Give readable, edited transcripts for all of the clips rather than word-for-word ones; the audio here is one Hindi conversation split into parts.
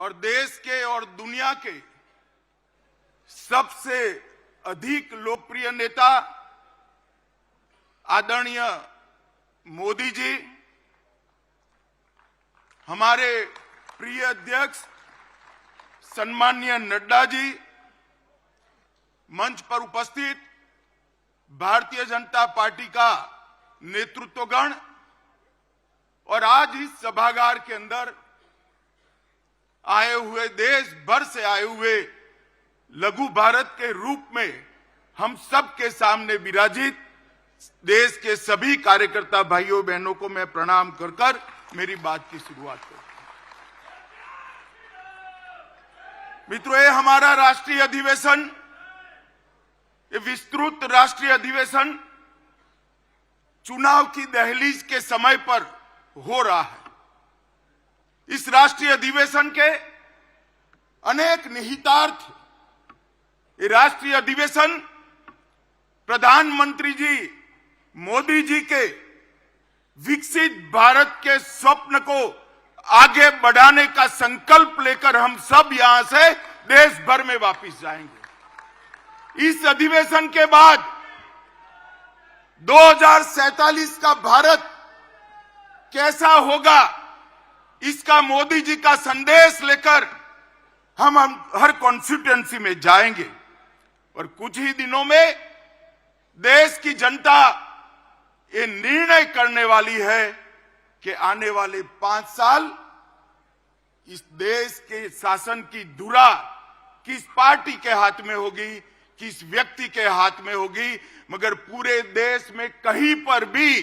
और देश के और दुनिया के सबसे अधिक लोकप्रिय नेता आदरणीय मोदी जी, हमारे प्रिय अध्यक्ष सम्माननीय नड्डा जी, मंच पर उपस्थित भारतीय जनता पार्टी का नेतृत्वगण और आज इस सभागार के अंदर आए हुए, देश भर से आए हुए लघु भारत के रूप में हम सब के सामने विराजित देश के सभी कार्यकर्ता भाइयों बहनों को मैं प्रणाम कर मेरी बात की शुरुआत करता हूं। मित्रों, ये हमारा राष्ट्रीय अधिवेशन, ये विस्तृत राष्ट्रीय अधिवेशन चुनाव की दहलीज के समय पर हो रहा है। इस राष्ट्रीय अधिवेशन के अनेक निहितार्थ, ये राष्ट्रीय अधिवेशन प्रधानमंत्री जी मोदी जी के विकसित भारत के स्वप्न को आगे बढ़ाने का संकल्प लेकर हम सब यहां से देश भर में वापस जाएंगे। इस अधिवेशन के बाद 2047 का भारत कैसा होगा, इसका मोदी जी का संदेश लेकर हम हर कॉन्स्टिट्यूएंसी में जाएंगे और कुछ ही दिनों में देश की जनता ये निर्णय करने वाली है कि आने वाले 5 साल इस देश के शासन की धुरा किस पार्टी के हाथ में होगी, किस व्यक्ति के हाथ में होगी। मगर पूरे देश में कहीं पर भी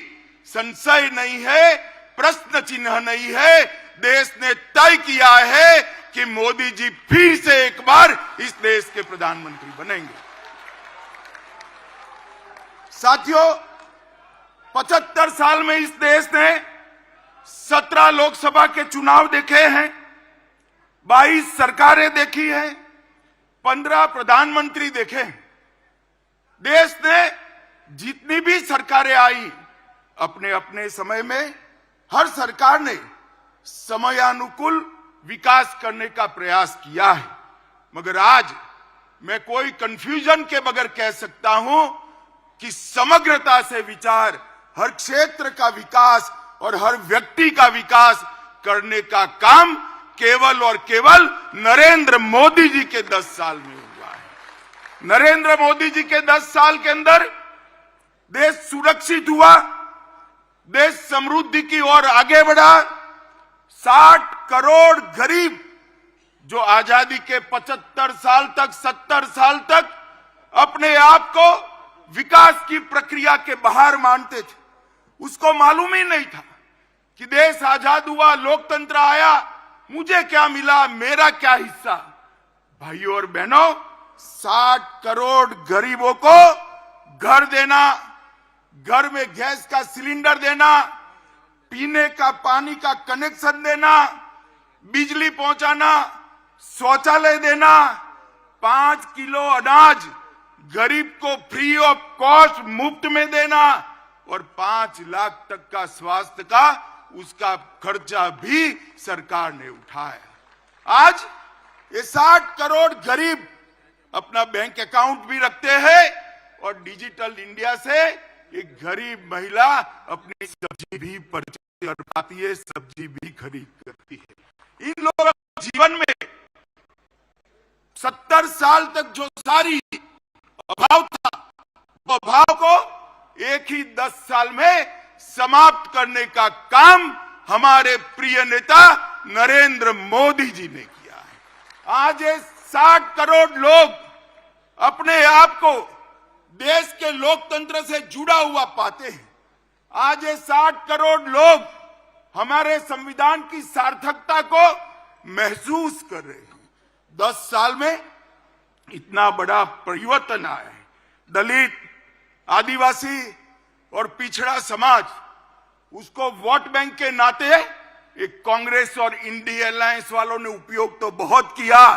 संशय नहीं है, प्रश्न चिन्ह नहीं है। देश ने तय किया है कि मोदी जी फिर से एक बार इस देश के प्रधानमंत्री बनेंगे। साथियों, 75 साल में इस देश ने 17 लोकसभा के चुनाव देखे हैं, 22 सरकारें देखी हैं, 15 प्रधानमंत्री देखे हैं। देश ने जितनी भी सरकारें आई, अपने अपने समय में हर सरकार ने समयानुकूल विकास करने का प्रयास किया है। मगर आज मैं कोई कंफ्यूजन के बगैर कह सकता हूं कि समग्रता से विचार, हर क्षेत्र का विकास और हर व्यक्ति का विकास करने का काम केवल और केवल नरेंद्र मोदी जी के 10 साल में हुआ है। नरेंद्र मोदी जी के 10 साल के अंदर देश सुरक्षित हुआ, देश समृद्धि की ओर आगे बढ़ा। 60 करोड़ गरीब जो आजादी के 75 साल तक, 70 साल तक अपने आप को विकास की प्रक्रिया के बाहर मानते थे, उसको मालूम ही नहीं था कि देश आजाद हुआ, लोकतंत्र आया, मुझे क्या मिला, मेरा क्या हिस्सा। भाइयों और बहनों, 60 करोड़ गरीबों को घर देना, घर में गैस का सिलेंडर देना, पीने का पानी का कनेक्शन देना, बिजली पहुंचाना, शौचालय देना, 5 किलो अनाज गरीब को फ्री ऑफ कॉस्ट मुफ्त में देना और 5 लाख तक का स्वास्थ्य का उसका खर्चा भी सरकार ने उठाया। आज ये 60 करोड़ गरीब अपना बैंक अकाउंट भी रखते हैं और डिजिटल इंडिया से एक गरीब महिला अपनी सब्जी भी परचेज कर पाती है, सब्जी भी खरीद करती है। इन लोगों के जीवन में 70 साल तक जो सारी अभाव था, वो अभाव को एक ही 10 साल में समाप्त करने का काम हमारे प्रिय नेता नरेंद्र मोदी जी ने किया है। आज ये 60 करोड़ लोग अपने आप को देश के लोकतंत्र से जुड़ा हुआ पाते हैं। आज ये 60 करोड़ लोग हमारे संविधान की सार्थकता को महसूस कर रहे हैं। 10 साल में इतना बड़ा परिवर्तन आया है। दलित, आदिवासी और पिछड़ा समाज, उसको वोट बैंक के नाते एक कांग्रेस और इंडिया अलायंस वालों ने उपयोग तो बहुत किया,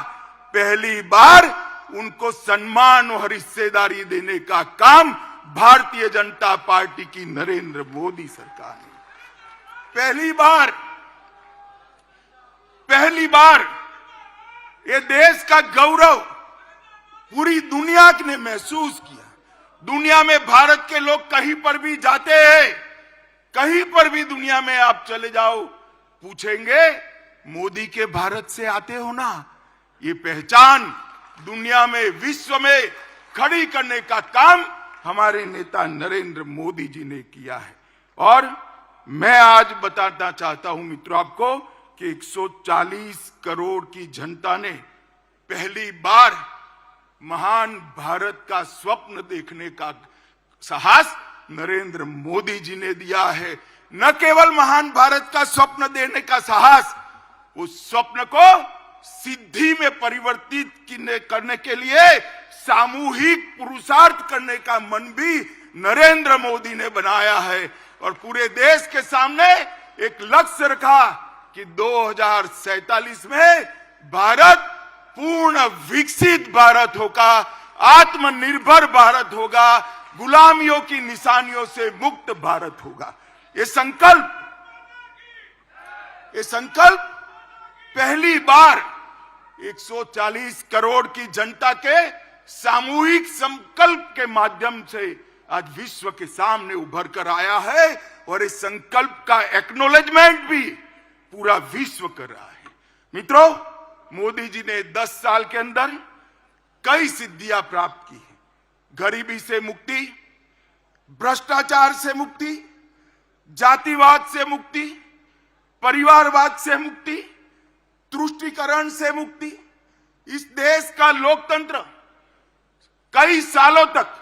पहली बार उनको सम्मान और हिस्सेदारी देने का काम भारतीय जनता पार्टी की नरेंद्र मोदी सरकार ने पहली बार ये देश का गौरव पूरी दुनिया ने महसूस किया। दुनिया में भारत के लोग कहीं पर भी जाते हैं, कहीं पर भी दुनिया में आप चले जाओ, पूछेंगे मोदी के भारत से आते हो ना। ये पहचान दुनिया में, विश्व में खड़ी करने का काम हमारे नेता नरेंद्र मोदी जी ने किया है। और मैं आज बताना चाहता हूं मित्रों आपको कि 140 करोड़ की जनता ने पहली बार महान भारत का स्वप्न देखने का साहस नरेंद्र मोदी जी ने दिया है। न केवल महान भारत का स्वप्न देने का साहस, उस स्वप्न को सिद्धि में परिवर्तित करने के लिए सामूहिक पुरुषार्थ करने का मन भी नरेंद्र मोदी ने बनाया है। और पूरे देश के सामने एक लक्ष्य रखा कि 2047 में भारत पूर्ण विकसित भारत होगा, आत्मनिर्भर भारत होगा, गुलामियों की निशानियों से मुक्त भारत होगा। ये संकल्प पहली बार 140 करोड़ की जनता के सामूहिक संकल्प के माध्यम से आज विश्व के सामने उभर कर आया है। और इस संकल्प का एक्नॉलेजमेंट भी पूरा विश्व कर रहा है। मित्रों, मोदी जी ने 10 साल के अंदर कई सिद्धियां प्राप्त की हैं। गरीबी से मुक्ति, भ्रष्टाचार से मुक्ति, जातिवाद से मुक्ति, परिवारवाद से मुक्ति, तुष्टीकरण से मुक्ति। इस देश का लोकतंत्र कई सालों तक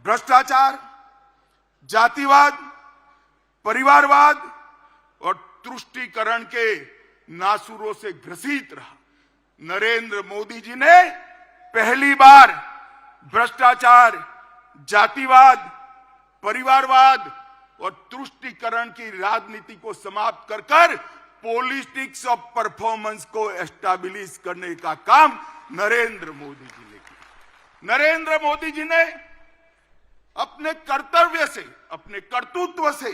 भ्रष्टाचार, जातिवाद, परिवारवाद और तुष्टीकरण के नासुरों से ग्रसित रहा। नरेंद्र मोदी जी ने पहली बार भ्रष्टाचार, जातिवाद, परिवारवाद और तुष्टीकरण की राजनीति को समाप्त कर पॉलिटिक्स ऑफ परफॉर्मेंस को एस्टैब्लिश करने का काम नरेंद्र मोदी जी ने किया। नरेंद्र मोदी जी ने अपने कर्तव्य से, अपने कर्तृत्व से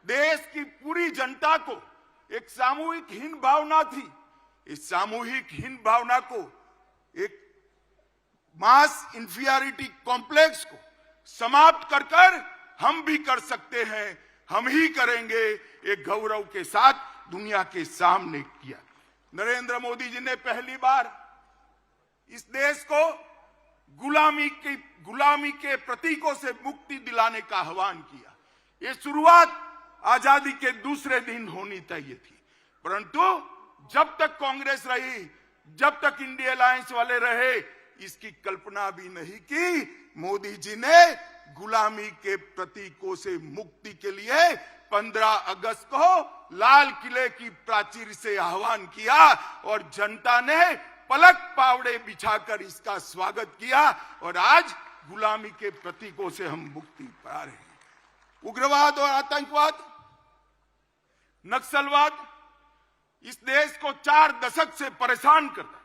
देश की पूरी जनता को, एक सामूहिक हीन भावना थी, इस सामूहिक हीन भावना को, एक मास इंफीरियरिटी कॉम्प्लेक्स को समाप्त कर हम भी कर सकते हैं, हम ही करेंगे, एक गौरव के साथ दुनिया के सामने किया। नरेंद्र मोदी जी ने पहली बार इस देश को गुलामी के प्रतीकों से मुक्ति दिलाने का आह्वान किया। ये शुरुआत आजादी के दूसरे दिन होनी चाहिए थी, परंतु जब तक कांग्रेस रही, जब तक इंडिया अलायंस वाले रहे, इसकी कल्पना भी नहीं की। मोदी जी ने गुलामी के प्रतीकों से मुक्ति के लिए 15 अगस्त को लाल किले की प्राचीर से आह्वान किया और जनता ने पलक पावड़े बिछाकर इसका स्वागत किया। और आज गुलामी के प्रतीकों से हम मुक्ति पा रहे हैं। उग्रवाद और आतंकवाद, नक्सलवाद इस देश को 4 दशक से परेशान करता था।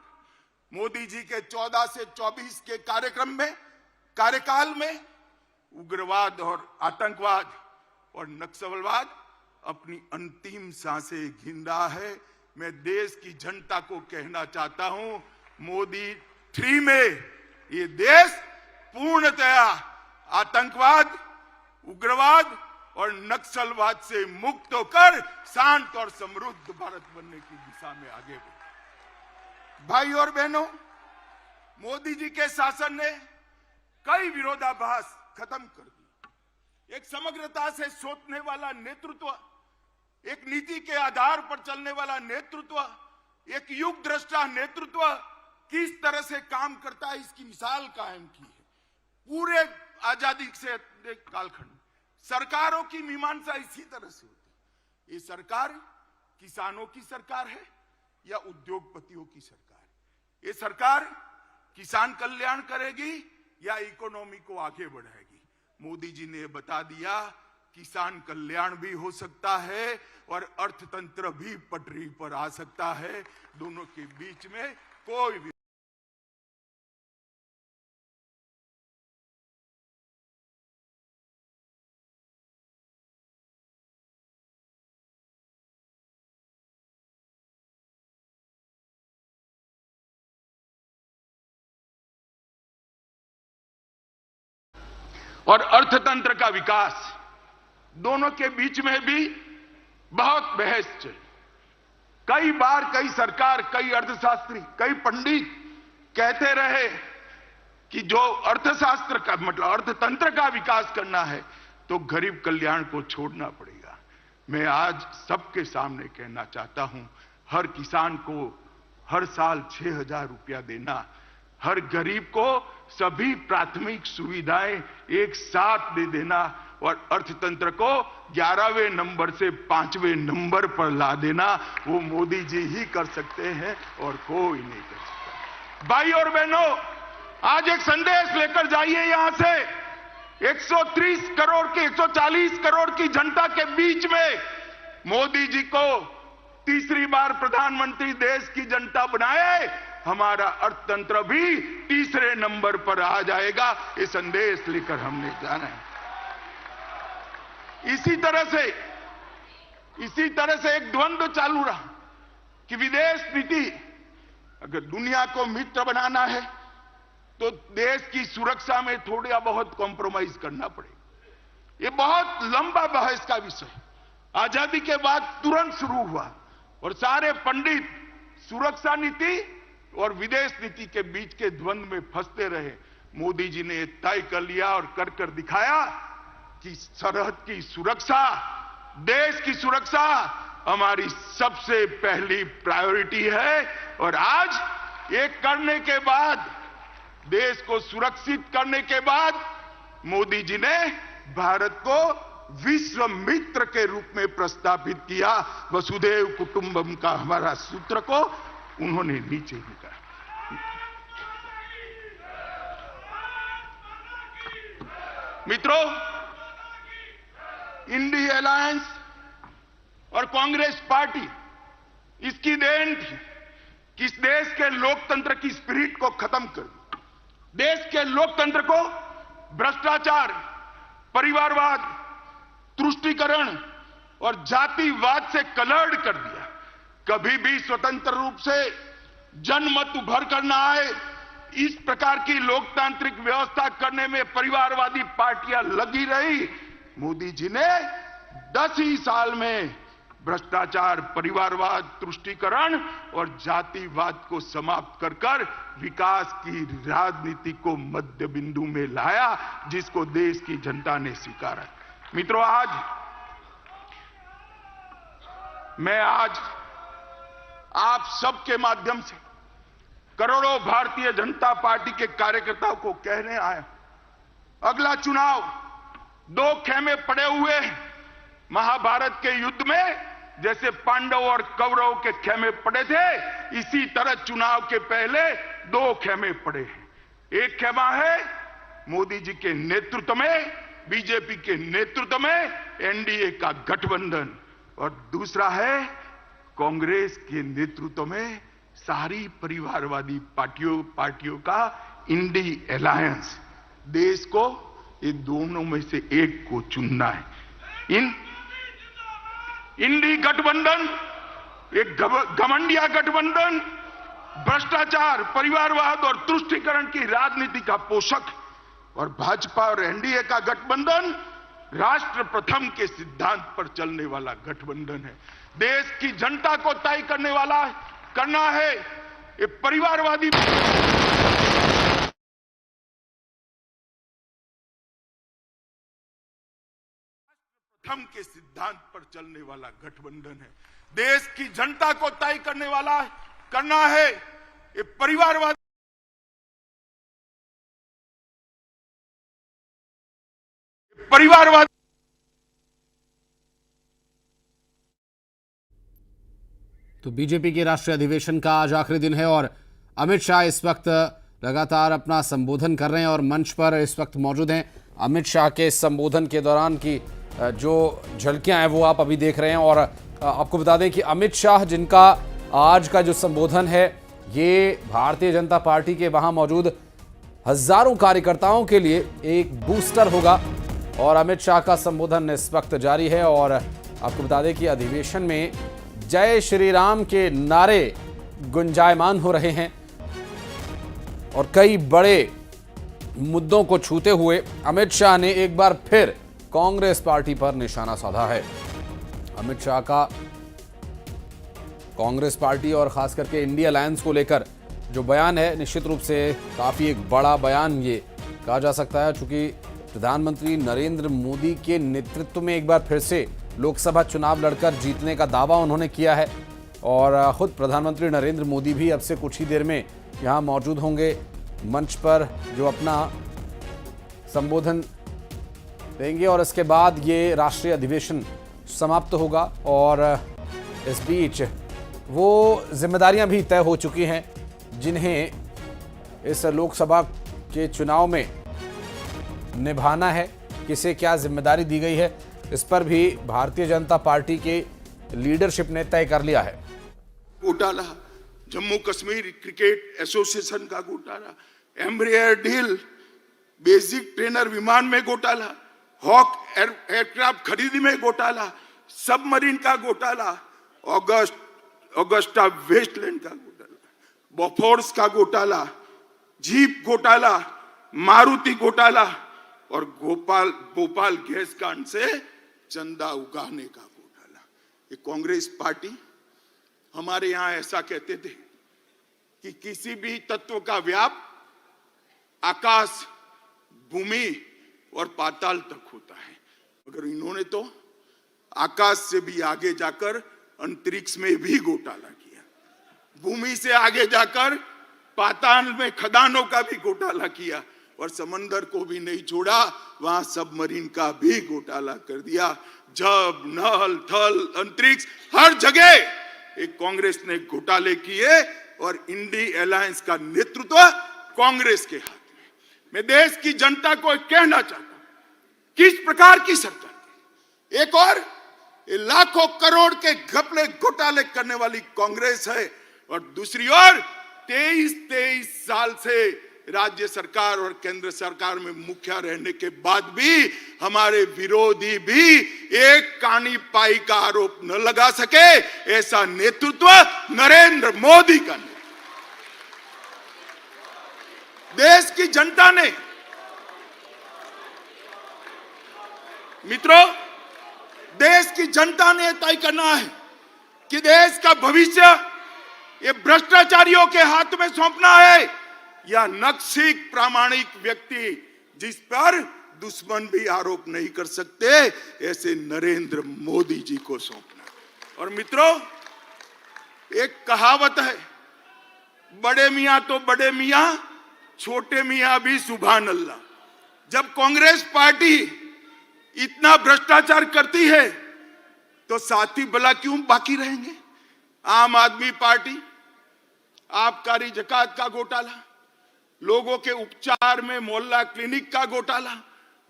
मोदी जी के 14 से 24 के कार्यकाल में उग्रवाद और आतंकवाद और नक्सलवाद अपनी अंतिम सांसें गिन रहा है। मैं देश की जनता को कहना चाहता हूं, मोदी 3 में ये देश पूर्णतया आतंकवाद, उग्रवाद और नक्सलवाद से मुक्त होकर शांत और समृद्ध भारत बनने की दिशा में आगे बढ़े। भाई और बहनों, मोदी जी के शासन ने कई विरोधाभास खत्म कर दी। एक समग्रता से सोचने वाला नेतृत्व, एक नीति के आधार पर चलने वाला नेतृत्व, एक युग दृष्टा नेतृत्व किस तरह से काम करता है, इसकी मिसाल कायम की है। पूरे आजादी से कालखंड सरकारों की मीमांसा इसी तरह से होती है। ये सरकार किसानों की सरकार है या उद्योगपतियों की सरकार है? ये सरकार किसान कल्याण करेगी या इकोनॉमी को आगे बढ़ाएगी? मोदी जी ने बता दिया, किसान कल्याण भी हो सकता है और अर्थतंत्र भी पटरी पर आ सकता है। दोनों के बीच में कोई भी और अर्थतंत्र का विकास, दोनों के बीच में भी बहुत बहस चली। कई बार कई सरकार, कई अर्थशास्त्री, कई पंडित कहते रहे कि जो अर्थशास्त्र का मतलब अर्थतंत्र का विकास करना है तो गरीब कल्याण को छोड़ना पड़ेगा। मैं आज सबके सामने कहना चाहता हूं, हर किसान को हर साल 6,000 रुपया देना, हर गरीब को सभी प्राथमिक सुविधाएं एक साथ दे देना और अर्थतंत्र को 11वें नंबर से 5वें नंबर पर ला देना, वो मोदी जी ही कर सकते हैं और कोई नहीं कर सकता। भाई और बहनों, आज एक संदेश लेकर जाइए यहां से। 130 करोड़ की 140 करोड़ की जनता के बीच में मोदी जी को तीसरी बार प्रधानमंत्री देश की जनता बनाए, हमारा अर्थतंत्र भी तीसरे नंबर पर आ जाएगा। ये संदेश लेकर हमने जाना है। इसी तरह से एक द्वंद्व चालू रहा कि विदेश नीति, अगर दुनिया को मित्र बनाना है तो देश की सुरक्षा में थोड़ा बहुत कॉम्प्रोमाइज करना पड़ेगा। ये बहुत लंबा बहस का विषय आजादी के बाद तुरंत शुरू हुआ और सारे पंडित सुरक्षा नीति और विदेश नीति के बीच के द्वंद्व में फंसते रहे। मोदी जी ने तय कर लिया और कर दिखाया कि सरहद की सुरक्षा, देश की सुरक्षा हमारी सबसे पहली प्रायोरिटी है। और आज ये करने के बाद, देश को सुरक्षित करने के बाद, मोदी जी ने भारत को विश्व मित्र के रूप में प्रस्तावित किया। वसुधैव कुटुंबकम का हमारा सूत्र को उन्होंने नीचे लिखा। मित्रों, इंडी अलायंस और कांग्रेस पार्टी, इसकी देन थी कि इस देश के लोकतंत्र की स्पिरिट को खत्म कर दिया। देश के लोकतंत्र को भ्रष्टाचार, परिवारवाद, तुष्टीकरण और जातिवाद से कलर्ड कर दिया। कभी भी स्वतंत्र रूप से जनमत उभर कर न आए, इस प्रकार की लोकतांत्रिक व्यवस्था करने में परिवारवादी पार्टियां लगी रही। मोदी जी ने 10 ही साल में भ्रष्टाचार, परिवारवाद, तुष्टीकरण और जातिवाद को समाप्त कर विकास की राजनीति को मध्य बिंदु में लाया, जिसको देश की जनता ने स्वीकारा। मित्रों, मैं आज आप सबके माध्यम से करोड़ों भारतीय जनता पार्टी के कार्यकर्ताओं को कहने आया, अगला चुनाव 2 खेमे पड़े हुए हैं। महाभारत के युद्ध में जैसे पांडव और कौरव के खेमे पड़े थे, इसी तरह चुनाव के पहले 2 खेमे पड़े हैं। एक खेमा है मोदी जी के नेतृत्व में, बीजेपी के नेतृत्व में एनडीए का गठबंधन, और दूसरा है कांग्रेस के नेतृत्व में सारी परिवारवादी पार्टियों का इंडी अलायंस। देश को ये दोनों में से एक को चुनना है। इंडी गठबंधन एक घमंडिया गठबंधन, भ्रष्टाचार, परिवारवाद और तुष्टीकरण की राजनीति का पोषक, और भाजपा और एनडीए का गठबंधन राष्ट्र प्रथम के सिद्धांत पर चलने वाला गठबंधन है। देश की जनता को तय करना है ये परिवारवादी प्रथम के सिद्धांत पर चलने वाला गठबंधन है। देश की जनता को तय करना है ये परिवारवादी तो बीजेपी के राष्ट्रीय अधिवेशन का आज आखिरी दिन है और अमित शाह इस वक्त लगातार अपना संबोधन कर रहे हैं और मंच पर इस वक्त मौजूद हैं। अमित शाह के संबोधन के दौरान की जो झलकियां हैं वो आप अभी देख रहे हैं। और आपको बता दें कि अमित शाह, जिनका आज का जो संबोधन है ये भारतीय जनता पार्टी के वहां मौजूद हजारों कार्यकर्ताओं के लिए एक बूस्टर होगा। और अमित शाह का संबोधन इस वक्त जारी है और आपको बता दें कि अधिवेशन में जय श्री राम के नारे गुंजायमान हो रहे हैं और कई बड़े मुद्दों को छूते हुए अमित शाह ने एक बार फिर कांग्रेस पार्टी पर निशाना साधा है। अमित शाह का कांग्रेस पार्टी और खास करके इंडिया अलायंस को लेकर जो बयान है, निश्चित रूप से काफी एक बड़ा बयान ये कहा जा सकता है, चूंकि प्रधानमंत्री नरेंद्र मोदी के नेतृत्व में एक बार फिर से लोकसभा चुनाव लड़कर जीतने का दावा उन्होंने किया है और खुद प्रधानमंत्री नरेंद्र मोदी भी अब से कुछ ही देर में यहाँ मौजूद होंगे मंच पर, जो अपना संबोधन देंगे और इसके बाद ये राष्ट्रीय अधिवेशन समाप्त होगा। और इस बीच वो जिम्मेदारियां भी तय हो चुकी हैं जिन्हें इस लोकसभा के चुनाव में निभाना है, किसे क्या जिम्मेदारी दी गई है, इस पर भी भारतीय जनता पार्टी के लीडरशिप ने तय कर लिया है। घोटाला, जम्मू कश्मीर क्रिकेट एसोसिएशन का घोटाला, एम्ब्रियर डील, बेसिक ट्रेनर विमान में घोटाला, हॉक एयरक्राफ्ट खरीदी में घोटाला, सबमरीन का घोटाला, ऑगस्टा वेस्टलैंड का घोटाला, बोफोर्स का घोटाला, जीप घोटाला, मारुति घोटाला और भोपाल गैस कांड से चंदा उगाने का घोटाला। ये कांग्रेस पार्टी, हमारे यहां ऐसा कहते थे कि किसी भी तत्व का व्याप आकाश, भूमि और पाताल तक होता है, मगर इन्होंने तो आकाश से भी आगे जाकर अंतरिक्ष में भी घोटाला किया, भूमि से आगे जाकर पाताल में खदानों का भी घोटाला किया और समंदर को भी नहीं छोड़ा, वहां सबमरीन का भी घोटाला कर दिया। जब, नल, थल, अंतरिक्ष, हर जगह एक कांग्रेस ने घोटाले किए और इंडिया अलायंस का नेतृत्व कांग्रेस के हाथ में। मैं देश की जनता को कहना चाहता हूं, किस प्रकार की सरकार, एक और लाखों करोड़ के घपले घोटाले करने वाली कांग्रेस है और दूसरी ओर 23 साल से राज्य सरकार और केंद्र सरकार में मुखिया रहने के बाद भी हमारे विरोधी भी एक कानी पाई का आरोप न लगा सके, ऐसा नेतृत्व नरेंद्र मोदी का नेतृत्व। देश की जनता ने, मित्रों, देश की जनता ने तय करना है कि देश का भविष्य ये भ्रष्टाचारियों के हाथ में सौंपना है या नक्सिक प्रामाणिक व्यक्ति जिस पर दुश्मन भी आरोप नहीं कर सकते, ऐसे नरेंद्र मोदी जी को सौंपना। और मित्रों, एक कहावत है, बड़े मियां तो बड़े मियां, छोटे मियां भी सुभान अल्लाह। जब कांग्रेस पार्टी इतना भ्रष्टाचार करती है तो साथी भला क्यों बाकी रहेंगे? आम आदमी पार्टी, आबकारी जकात का घोटाला, लोगों के उपचार में मोहल्ला क्लिनिक का घोटाला,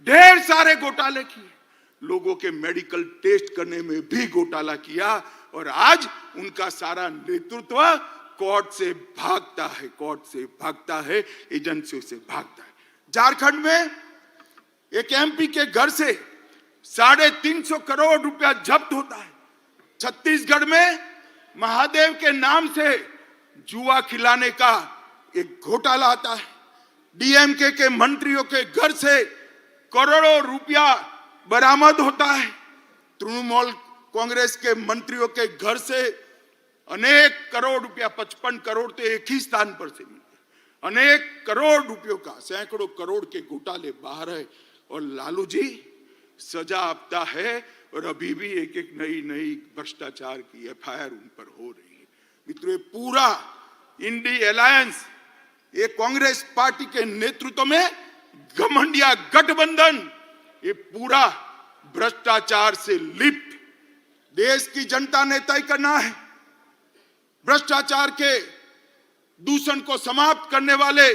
ढेर सारे घोटाले किए, लोगों के मेडिकल टेस्ट करने में भी घोटाला किया और आज उनका सारा नेतृत्व कोर्ट से भागता है, कोर्ट से भागता है, एजेंसियों से भागता है। झारखंड में एक एमपी के घर से 350 करोड़ रुपया जब्त होता है। छत्तीसगढ़ में महादेव के नाम से जुआ खिलाने का एक घोटाला आता है। डीएमके के मंत्रियों के घर से करोड़ों रुपया बरामद होता है। तृणमूल कांग्रेस के मंत्रियों के घर से अनेक करोड़ रुपया, 55 करोड़ तो एक ही स्थान पर से मिले, अनेक करोड़ रुपयों का, सैकड़ों करोड़ के घोटाले बाहर है और लालू जी सजा आपता है और अभी भी एक एक नई भ्रष्टाचार की एफआईआर उन पर हो रही है। मित्रों, ये पूरा इंडिया अलायंस, ये कांग्रेस पार्टी के नेतृत्व में घमंडिया गठबंधन, ये पूरा भ्रष्टाचार से लिप्त। देश की जनता ने तय करना है, भ्रष्टाचार के दूषण को समाप्त करने वाले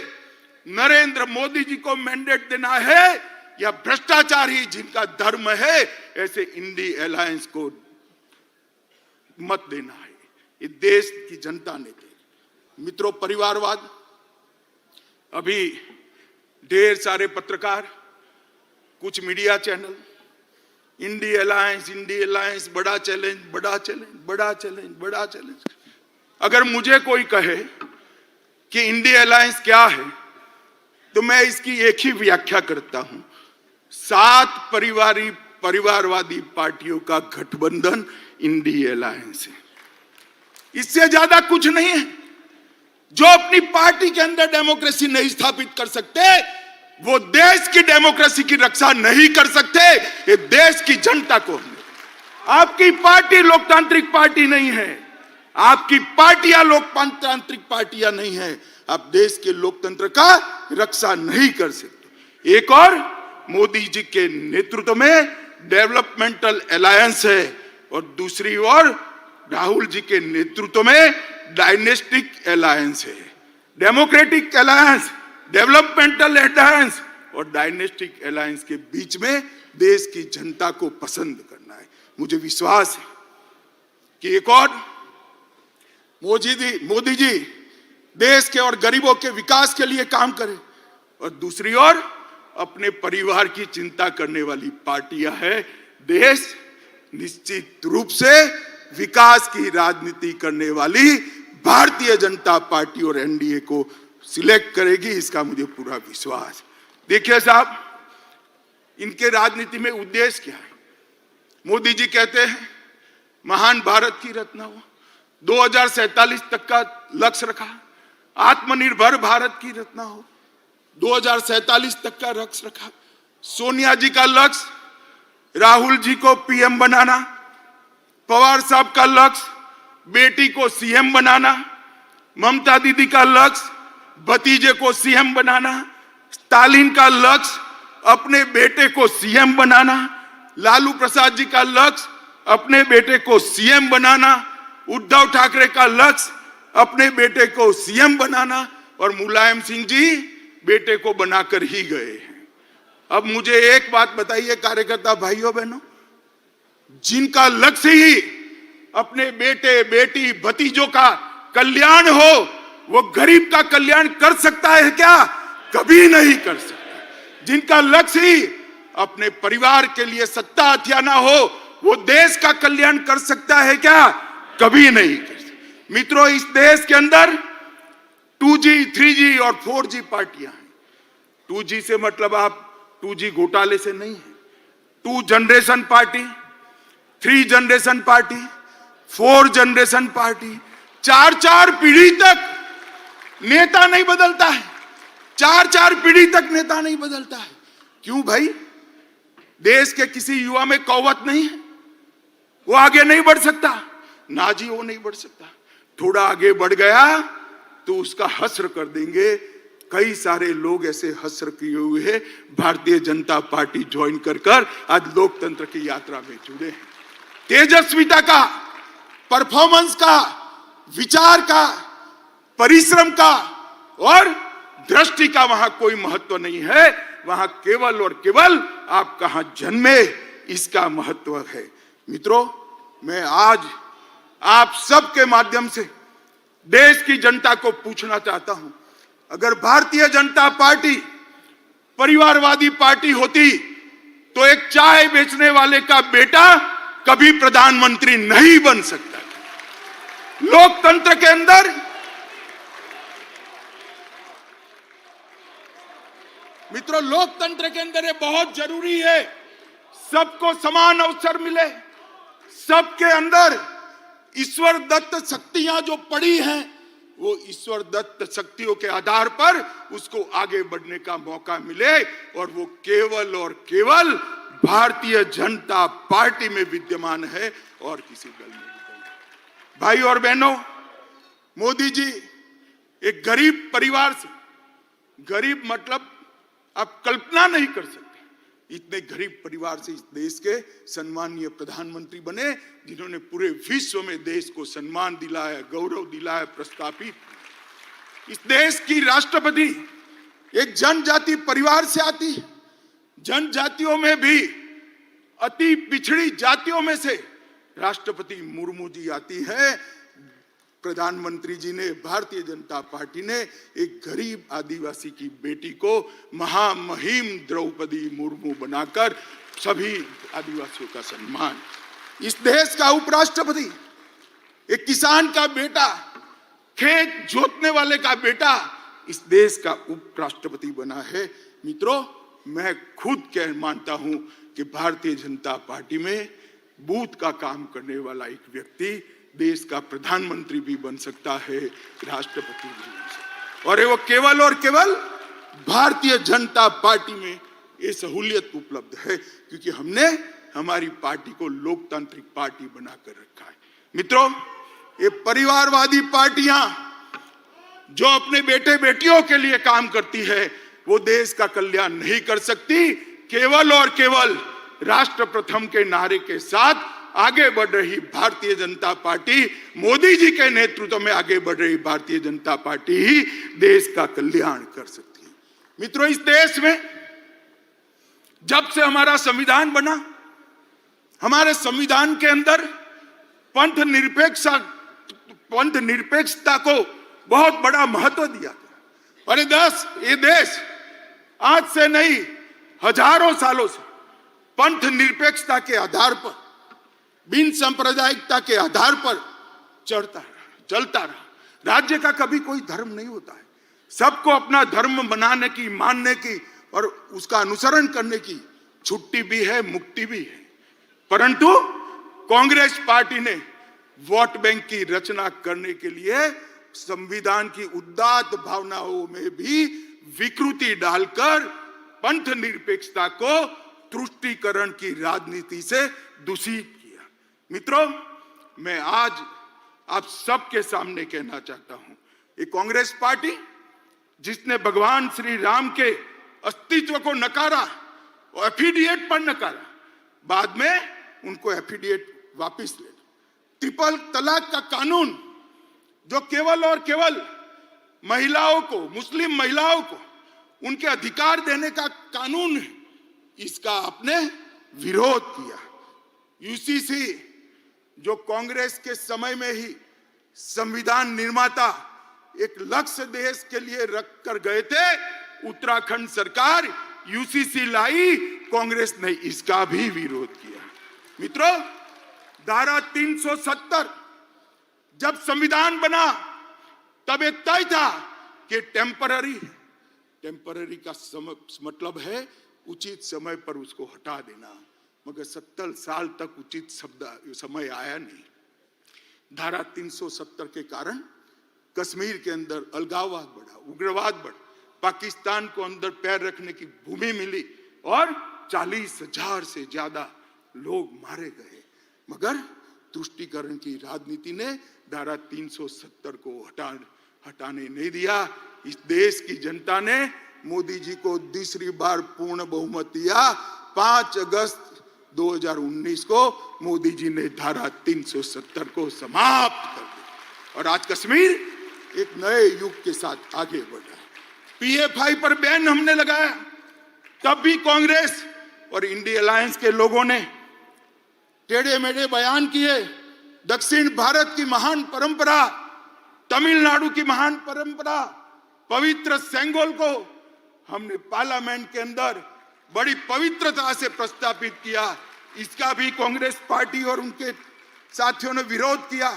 नरेंद्र मोदी जी को मैंडेट देना है या भ्रष्टाचार ही जिनका धर्म है, ऐसे इंडिया अलायंस को मत देना है। ये देश की जनता ने दे। मित्रों, परिवारवाद, अभी ढेर सारे पत्रकार, कुछ मीडिया चैनल, इंडिया अलायंस बड़ा चैलेंज, बड़ा चैलेंज, बड़ा चैलेंज, बड़ा चैलेंज। अगर मुझे कोई कहे कि इंडिया अलायंस क्या है तो मैं इसकी एक ही व्याख्या करता हूं, 7 परिवारवादी पार्टियों का गठबंधन इंडी अलायंस है। इससे ज्यादा कुछ नहीं है। जो अपनी पार्टी के अंदर डेमोक्रेसी नहीं स्थापित कर सकते, वो देश की डेमोक्रेसी की रक्षा नहीं कर सकते। ये देश की जनता को, आपकी पार्टी लोकतांत्रिक पार्टी नहीं है, आपकी पार्टियां लोकतांत्रिक पार्टियां नहीं है, आप देश के लोकतंत्र का रक्षा नहीं कर सकते। एक और मोदी जी के नेतृत्व में डेवलपमेंटल अलायंस है और दूसरी ओर राहुल जी के नेतृत्व में डायनेस्टिक अलायंस है। डेमोक्रेटिक अलायंस, डेवलपमेंटल अलायंस और डायनेस्टिक अलायंस के बीच में देश की जनता को पसंद करना है। मुझे विश्वास है कि एक और मोदी जी देश के और गरीबों के विकास के लिए काम करें और दूसरी ओर अपने परिवार की चिंता करने वाली पार्टियां है। देश निश्चित रूप से विकास की राजनीति करने वाली भारतीय जनता पार्टी और एनडीए को सिलेक्ट करेगी, इसका मुझे पूरा विश्वास। देखिए साहब, इनके राजनीति में उद्देश्य क्या है? मोदी जी कहते हैं महान भारत की रचना हो, 2047 तक का लक्ष्य रखा, आत्मनिर्भर भारत की रचना हो, 2047 तक का लक्ष्य रखा। सोनिया जी का लक्ष्य राहुल जी को पीएम बनाना, पवार साहब का लक्ष्य बेटी को सीएम बनाना, ममता दीदी का लक्ष्य भतीजे को सीएम बनाना, स्टालिन का लक्ष्य अपने बेटे को सीएम बनाना, लालू प्रसाद जी का लक्ष्य अपने बेटे को सीएम बनाना, उद्धव ठाकरे का लक्ष्य अपने बेटे को सीएम बनाना और मुलायम सिंह जी बेटे को बनाकर ही गए हैं। अब मुझे एक बात बताइए कार्यकर्ता भाइयों बहनों, जिनका लक्ष्य ही अपने बेटे बेटी भतीजों का कल्याण हो, वो गरीब का कल्याण कर सकता है क्या? कभी नहीं कर सकता। जिनका लक्ष्य ही अपने परिवार के लिए सत्ता हथियाना हो, वो देश का कल्याण कर सकता है क्या? कभी नहीं कर सकता। मित्रों, इस देश के अंदर 2G, 3G और 4G पार्टियां हैं। 2G से मतलब आप 2G घोटाले से नहीं है। 2 generation party, 3 generation party, 4 generation party, 4 पीढ़ी तक नेता नहीं बदलता है। 4 पीढ़ी तक नेता नहीं बदलता है। क्यों भाई? देश के किसी युवा में कौवत नहीं है, वो आगे नहीं बढ़ सकता? ना जी, वो नहीं बढ़ सकता। थोड़ा आगे बढ़ गया तो उसका हस्र कर देंगे। कई सारे लोग ऐसे हस्र किए हुए हैं, भारतीय जनता पार्टी ज्वाइन कर आज लोकतंत्र की यात्रा में जुड़े हैं। तेजस्विता का, परफॉर्मेंस का, विचार का, परिश्रम का और दृष्टि का वहां कोई महत्व नहीं है। वहां केवल और केवल आप कहां जन्मे, इसका महत्व है। मित्रों, मैं आज आप सबके माध्यम से देश की जनता को पूछना चाहता हूं, अगर भारतीय जनता पार्टी परिवारवादी पार्टी होती तो एक चाय बेचने वाले का बेटा कभी प्रधानमंत्री नहीं बन सकता। लोकतंत्र के अंदर मित्रों, लोकतंत्र के अंदर ये बहुत जरूरी है, सबको समान अवसर मिले। सबके अंदर ईश्वर दत्त शक्तियां जो पड़ी हैं, वो ईश्वर दत्त शक्तियों के आधार पर उसको आगे बढ़ने का मौका मिले और वो केवल और केवल भारतीय जनता पार्टी में विद्यमान है और किसी दल में नहीं। भाई और बहनों, मोदी जी एक गरीब परिवार से, गरीब मतलब आप कल्पना नहीं कर सकते, इतने गरीब परिवार से इस देश के सम्मानीय प्रधानमंत्री बने, जिन्होंने पूरे विश्व में देश को सम्मान दिलाया, गौरव दिलाया, प्रस्थापित। इस देश की राष्ट्रपति एक जनजाति परिवार से आती है। जनजातियों में भी अति पिछड़ी जातियों में से राष्ट्रपति मुर्मू जी आती है। प्रधानमंत्री जी ने, भारतीय जनता पार्टी ने एक गरीब आदिवासी की बेटी को महामहिम द्रौपदी मुर्मू बनाकर सभी आदिवासियों का सम्मान। इस देश का उपराष्ट्रपति एक किसान का बेटा, खेत जोतने वाले का बेटा इस देश का उपराष्ट्रपति बना है। मित्रों, मैं खुद कह मानता हूं कि भारतीय जनता पार्टी में बूथ का काम करने वाला एक व्यक्ति देश का प्रधानमंत्री भी बन सकता है, राष्ट्रपति भी बन सकता है। और वो केवल और केवल भारतीय जनता पार्टी में ये सहूलियत उपलब्ध है क्योंकि हमने हमारी पार्टी को लोकतांत्रिक पार्टी बनाकर रखा है। मित्रों, ये परिवारवादी पार्टियां जो अपने बेटे बेटियों के लिए काम करती है वो देश का कल्याण नहीं कर सकती। केवल और केवल राष्ट्र प्रथम के नारे के साथ आगे बढ़ रही भारतीय जनता पार्टी, मोदी जी के नेतृत्व में आगे बढ़ रही भारतीय जनता पार्टी ही देश का कल्याण कर सकती है। मित्रों, इस देश में जब से हमारा संविधान बना, हमारे संविधान के अंदर पंथ निरपेक्षता को बहुत बड़ा महत्व दिया गया। और ये देश आज से नहीं, हजारों सालों से पंथ निरपेक्षता के आधार पर, बिन सांप्रदायिकता के आधार पर चलता रहा। राज्य का कभी कोई धर्म नहीं होता है। सबको अपना धर्म बनाने की, मानने की और उसका अनुसरण करने की छुट्टी भी है, मुक्ति भी है। परंतु कांग्रेस पार्टी ने वोट बैंक की रचना करने के लिए संविधान की उदात्त भावनाओं में भी विकृति डालकर पंथ निरपेक्षता को तुष्टीकरण की राजनीति से दूषित किया। मित्रों, मैं आज आप सबके सामने कहना चाहता हूं, ये कांग्रेस पार्टी जिसने भगवान श्री राम के अस्तित्व को नकारा और एफिडेविट पर नकारा, बाद में उनको एफिडेविट वापस ले। ट्रिपल तलाक का कानून जो केवल और केवल महिलाओं को, मुस्लिम महिलाओं को उनके अधिकार देने का कानून है, इसका आपने विरोध किया। यूसीसी जो कांग्रेस के समय में ही संविधान निर्माता एक लक्ष्य देश के लिए रख कर गए थे, उत्तराखंड सरकार यूसीसी लाई, कांग्रेस ने इसका भी विरोध किया। मित्रों, धारा 370 जब संविधान बना तब ये तय था कि टेम्पररी का मतलब है उचित समय पर उसको हटा देना, मगर 70 साल तक उचित समय आया नहीं। धारा 370 के कारण कश्मीर के अंदर अलगाववाद बढ़ा, उग्रवाद बढ़ा, पाकिस्तान को अंदर पैर रखने की भूमि मिली और 40,000 से ज्यादा लोग मारे गए। मगर तुष्टीकरण की राजनीति ने धारा 370 को हटाने नहीं दिया। इस देश की जनता ने मोदी जी को दूसरी बार पूर्ण बहुमत दिया। 5 अगस्त 2019 को मोदी जी ने धारा 370 को समाप्त कर दिया और आज कश्मीर एक नए युग के साथ आगे बढ़ रहा है। पीएफआई पर बैन हमने लगाया, तब भी कांग्रेस और इंडिया अलायंस के लोगों ने टेढ़े मेढ़े बयान किए। दक्षिण भारत की महान परंपरा, तमिलनाडु की महान परंपरा, पवित्र सेंगोल को हमने पार्लियामेंट के अंदर बड़ी पवित्रता से प्रस्तावित किया। इसका भी कांग्रेस पार्टी और उनके साथियों ने विरोध किया।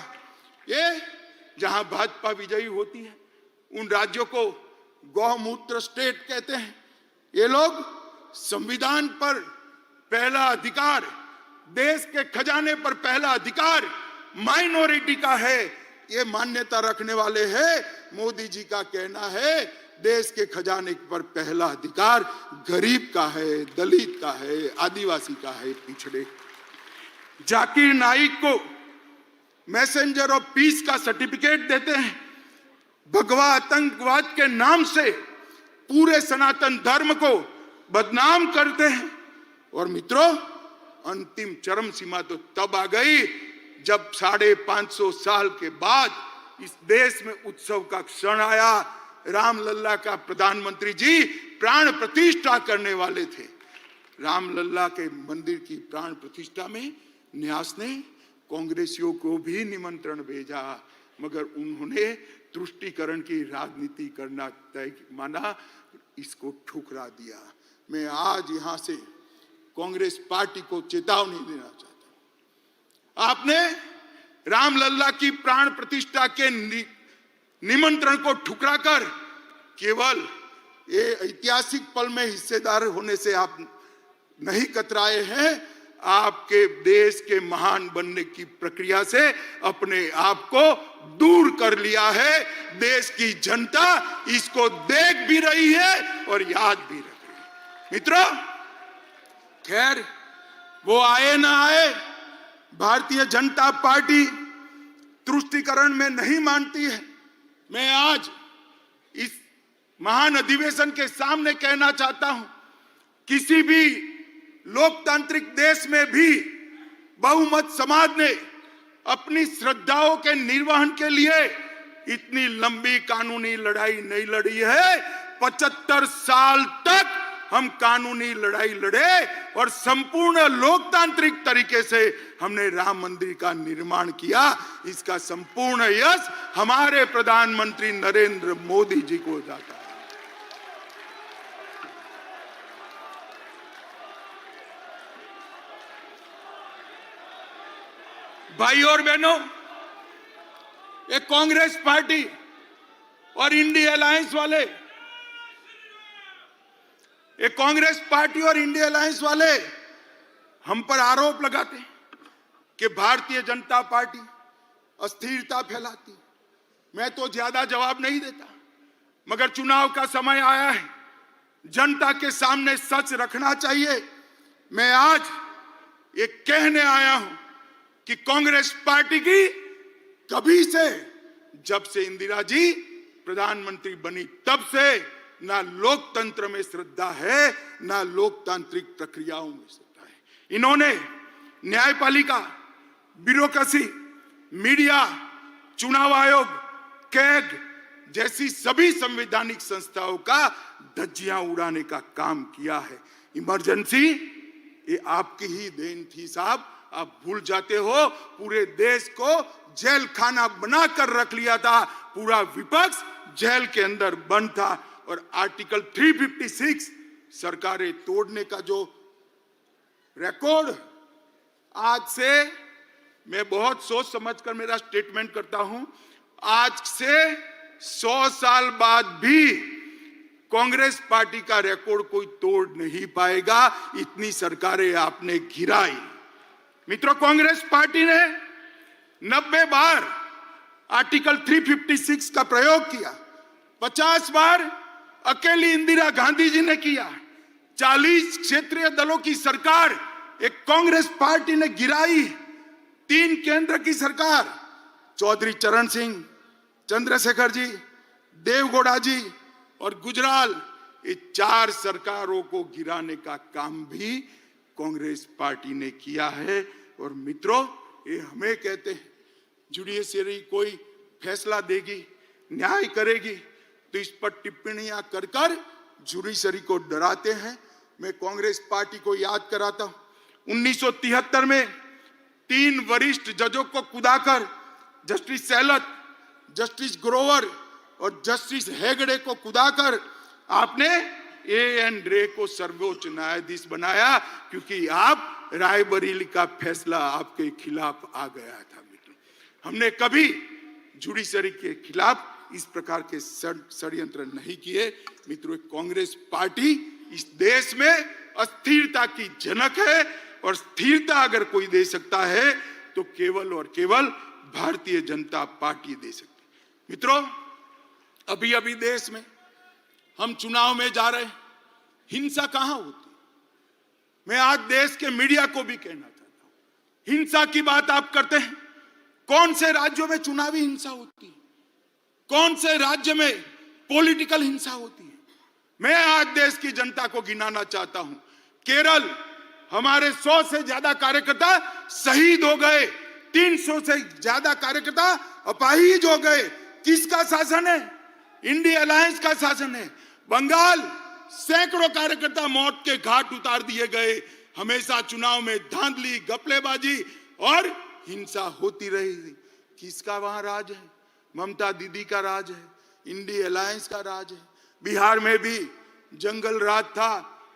ये जहां भाजपा विजयी होती है उन राज्यों को गौमूत्र स्टेट कहते हैं। ये लोग संविधान पर पहला अधिकार, देश के खजाने पर पहला अधिकार माइनॉरिटी का है, ये मान्यता रखने वाले हैं। मोदी जी का कहना है देश के खजाने पर पहला अधिकार गरीब का है, दलित का है, आदिवासी का है, पिछड़े। जाकिर नाइक को मैसेंजर ऑफ पीस का सर्टिफिकेट देते हैं। भगवा आतंकवाद के नाम से पूरे सनातन धर्म को बदनाम करते हैं। और मित्रों, अंतिम चरम सीमा तो तब आ गई जब 550 साल के बाद इस देश में उत्सव का क्षण आया। रामलला का प्रधानमंत्री जी प्राण प्रतिष्ठा करने वाले थे। रामलला के मंदिर की प्राण प्रतिष्ठा में न्यास ने कांग्रेसियों को भी निमंत्रण भेजा, मगर उन्होंने तुष्टीकरण की राजनीति करना तय माना, इसको ठुकरा दिया। मैं आज यहां से कांग्रेस पार्टी को चेतावनी देना चाहता हूं। आपने रामलला की प्राण प्रतिष्ठा के निमंत्रण को ठुकराकर केवल ये ऐतिहासिक पल में हिस्सेदार होने से आप नहीं कतराए हैं, आपके देश के महान बनने की प्रक्रिया से अपने आप को दूर कर लिया है। देश की जनता इसको देख भी रही है और याद भी रख रही है। मित्रों, खैर वो आए ना आए, भारतीय जनता पार्टी तुष्टीकरण में नहीं मानती है। मैं आज इस महान अधिवेशन के सामने कहना चाहता हूं, किसी भी लोकतांत्रिक देश में भी बहुमत समाज ने अपनी श्रद्धाओं के निर्वहन के लिए इतनी लंबी कानूनी लड़ाई नहीं लड़ी है। 75 साल तक हम कानूनी लड़ाई लड़े और संपूर्ण लोकतांत्रिक तरीके से हमने राम मंदिर का निर्माण किया। इसका संपूर्ण यश हमारे प्रधानमंत्री नरेंद्र मोदी जी को जाता है। भाई और बहनों, ये कांग्रेस पार्टी और इंडिया अलायंस वाले, ये कांग्रेस पार्टी और इंडिया अलायंस वाले हम पर आरोप लगाते हैं कि भारतीय जनता पार्टी अस्थिरता फैलाती। मैं तो ज्यादा जवाब नहीं देता, मगर चुनाव का समय आया है, जनता के सामने सच रखना चाहिए। मैं आज ये कहने आया हूं कि कांग्रेस पार्टी की कभी से, जब से इंदिरा जी प्रधानमंत्री बनी तब से ना लोकतंत्र में श्रद्धा है, ना लोकतांत्रिक प्रक्रियाओं में श्रद्धा है। इन्होंने न्यायपालिका, ब्यूरोक्रेसी, मीडिया, चुनाव आयोग, कैग जैसी सभी संवैधानिक संस्थाओं का धज्जियां उड़ाने का काम किया है। इमरजेंसी ये आपकी ही देन थी साहब, आप भूल जाते हो। पूरे देश को जेल खाना बनाकर रख लिया था, पूरा विपक्ष जेल के अंदर बंद था और आर्टिकल 356 सरकारें तोड़ने का जो रिकॉर्ड, आज से मैं बहुत सोच समझकर मेरा स्टेटमेंट करता हूं, आज से 100 साल बाद भी कांग्रेस पार्टी का रिकॉर्ड कोई तोड़ नहीं पाएगा। इतनी सरकारें आपने गिराई। मित्रों, कांग्रेस पार्टी ने 90 बार आर्टिकल 356 का प्रयोग किया, 50 बार अकेली इंदिरा गांधी जी ने किया। 40 क्षेत्रीय दलों की सरकार एक कांग्रेस पार्टी ने गिराई। 3 केंद्र की सरकार, चौधरी चरण सिंह, चंद्रशेखर जी, देवगौड़ा जी और गुजराल, ये 4 सरकारों को गिराने का काम भी कांग्रेस पार्टी ने किया है। और मित्रों, ये हमें कहते हैं जुडिशरी कोई फैसला देगी, न्याय करेगी, तो इस पर टिप्पणियां कर कर जुडिशरी को डराते हैं। मैं कांग्रेस पार्टी को याद कराता हूं, 1973 में 3 वरिष्ठ जजों को कुदाकर जस्टिस सेलत, जस्टिस ग्रोवर और जस्टिस हेगड़े को कुदाकर आपने एएन रे को सर्वोच्च न्यायाधीश बनाया, क्योंकि आप रायबरेली का फैसला आपके खिलाफ आ गया था। मित्रों, हमने कभी जुडिशरी के खिलाफ इस प्रकार के षड्यंत्र नहीं किए। मित्रों, कांग्रेस पार्टी इस देश में अस्थिरता की जनक है और स्थिरता अगर कोई दे सकता है तो केवल और केवल भारतीय जनता पार्टी दे सकती है। मित्रों, अभी अभी देश में हम चुनाव में जा रहे हैं, हिंसा कहां होती? मैं आज देश के मीडिया को भी कहना चाहता हूं, हिंसा की बात आप करते हैं, कौन से राज्यों में चुनावी हिंसा होती है, कौन से राज्य में पॉलिटिकल हिंसा होती है? मैं आज देश की जनता को गिनाना चाहता हूं। केरल, हमारे 100 से ज्यादा कार्यकर्ता शहीद हो गए, 300 से ज्यादा कार्यकर्ता अपाहिज हो गए। किसका शासन है? इंडिया अलायंस का शासन है। बंगाल, सैकड़ों कार्यकर्ता मौत के घाट उतार दिए गए। हमेशा चुनाव में धांधली, गपलेबाजी और हिंसा होती रही। किसका वहां राज है? ममता दीदी का राज है, इंडिया अलायंस का राज है। बिहार में भी जंगल राज था,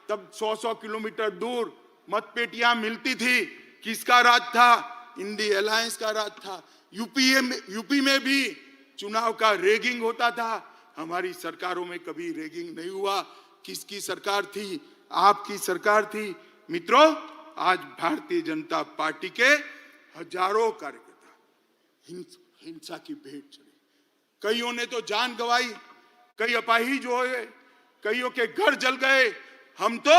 तब 100-100 किलोमीटर दूर मतपेटियां मिलती थी। किसका राज था? इंडिया अलायंस का राज था। यूपी में भी चुनाव का रेगिंग होता था। हमारी सरकारों में कभी रैगिंग नहीं हुआ। किसकी सरकार थी? आपकी सरकार थी। मित्रों, आज भारतीय जनता पार्टी के हजारों कार्यकर्ता हिंसा की भेंट चढ़े। कईयों ने तो जान गंवाई, कई अपाहिज हुए, कईयों के घर जल गए। हम तो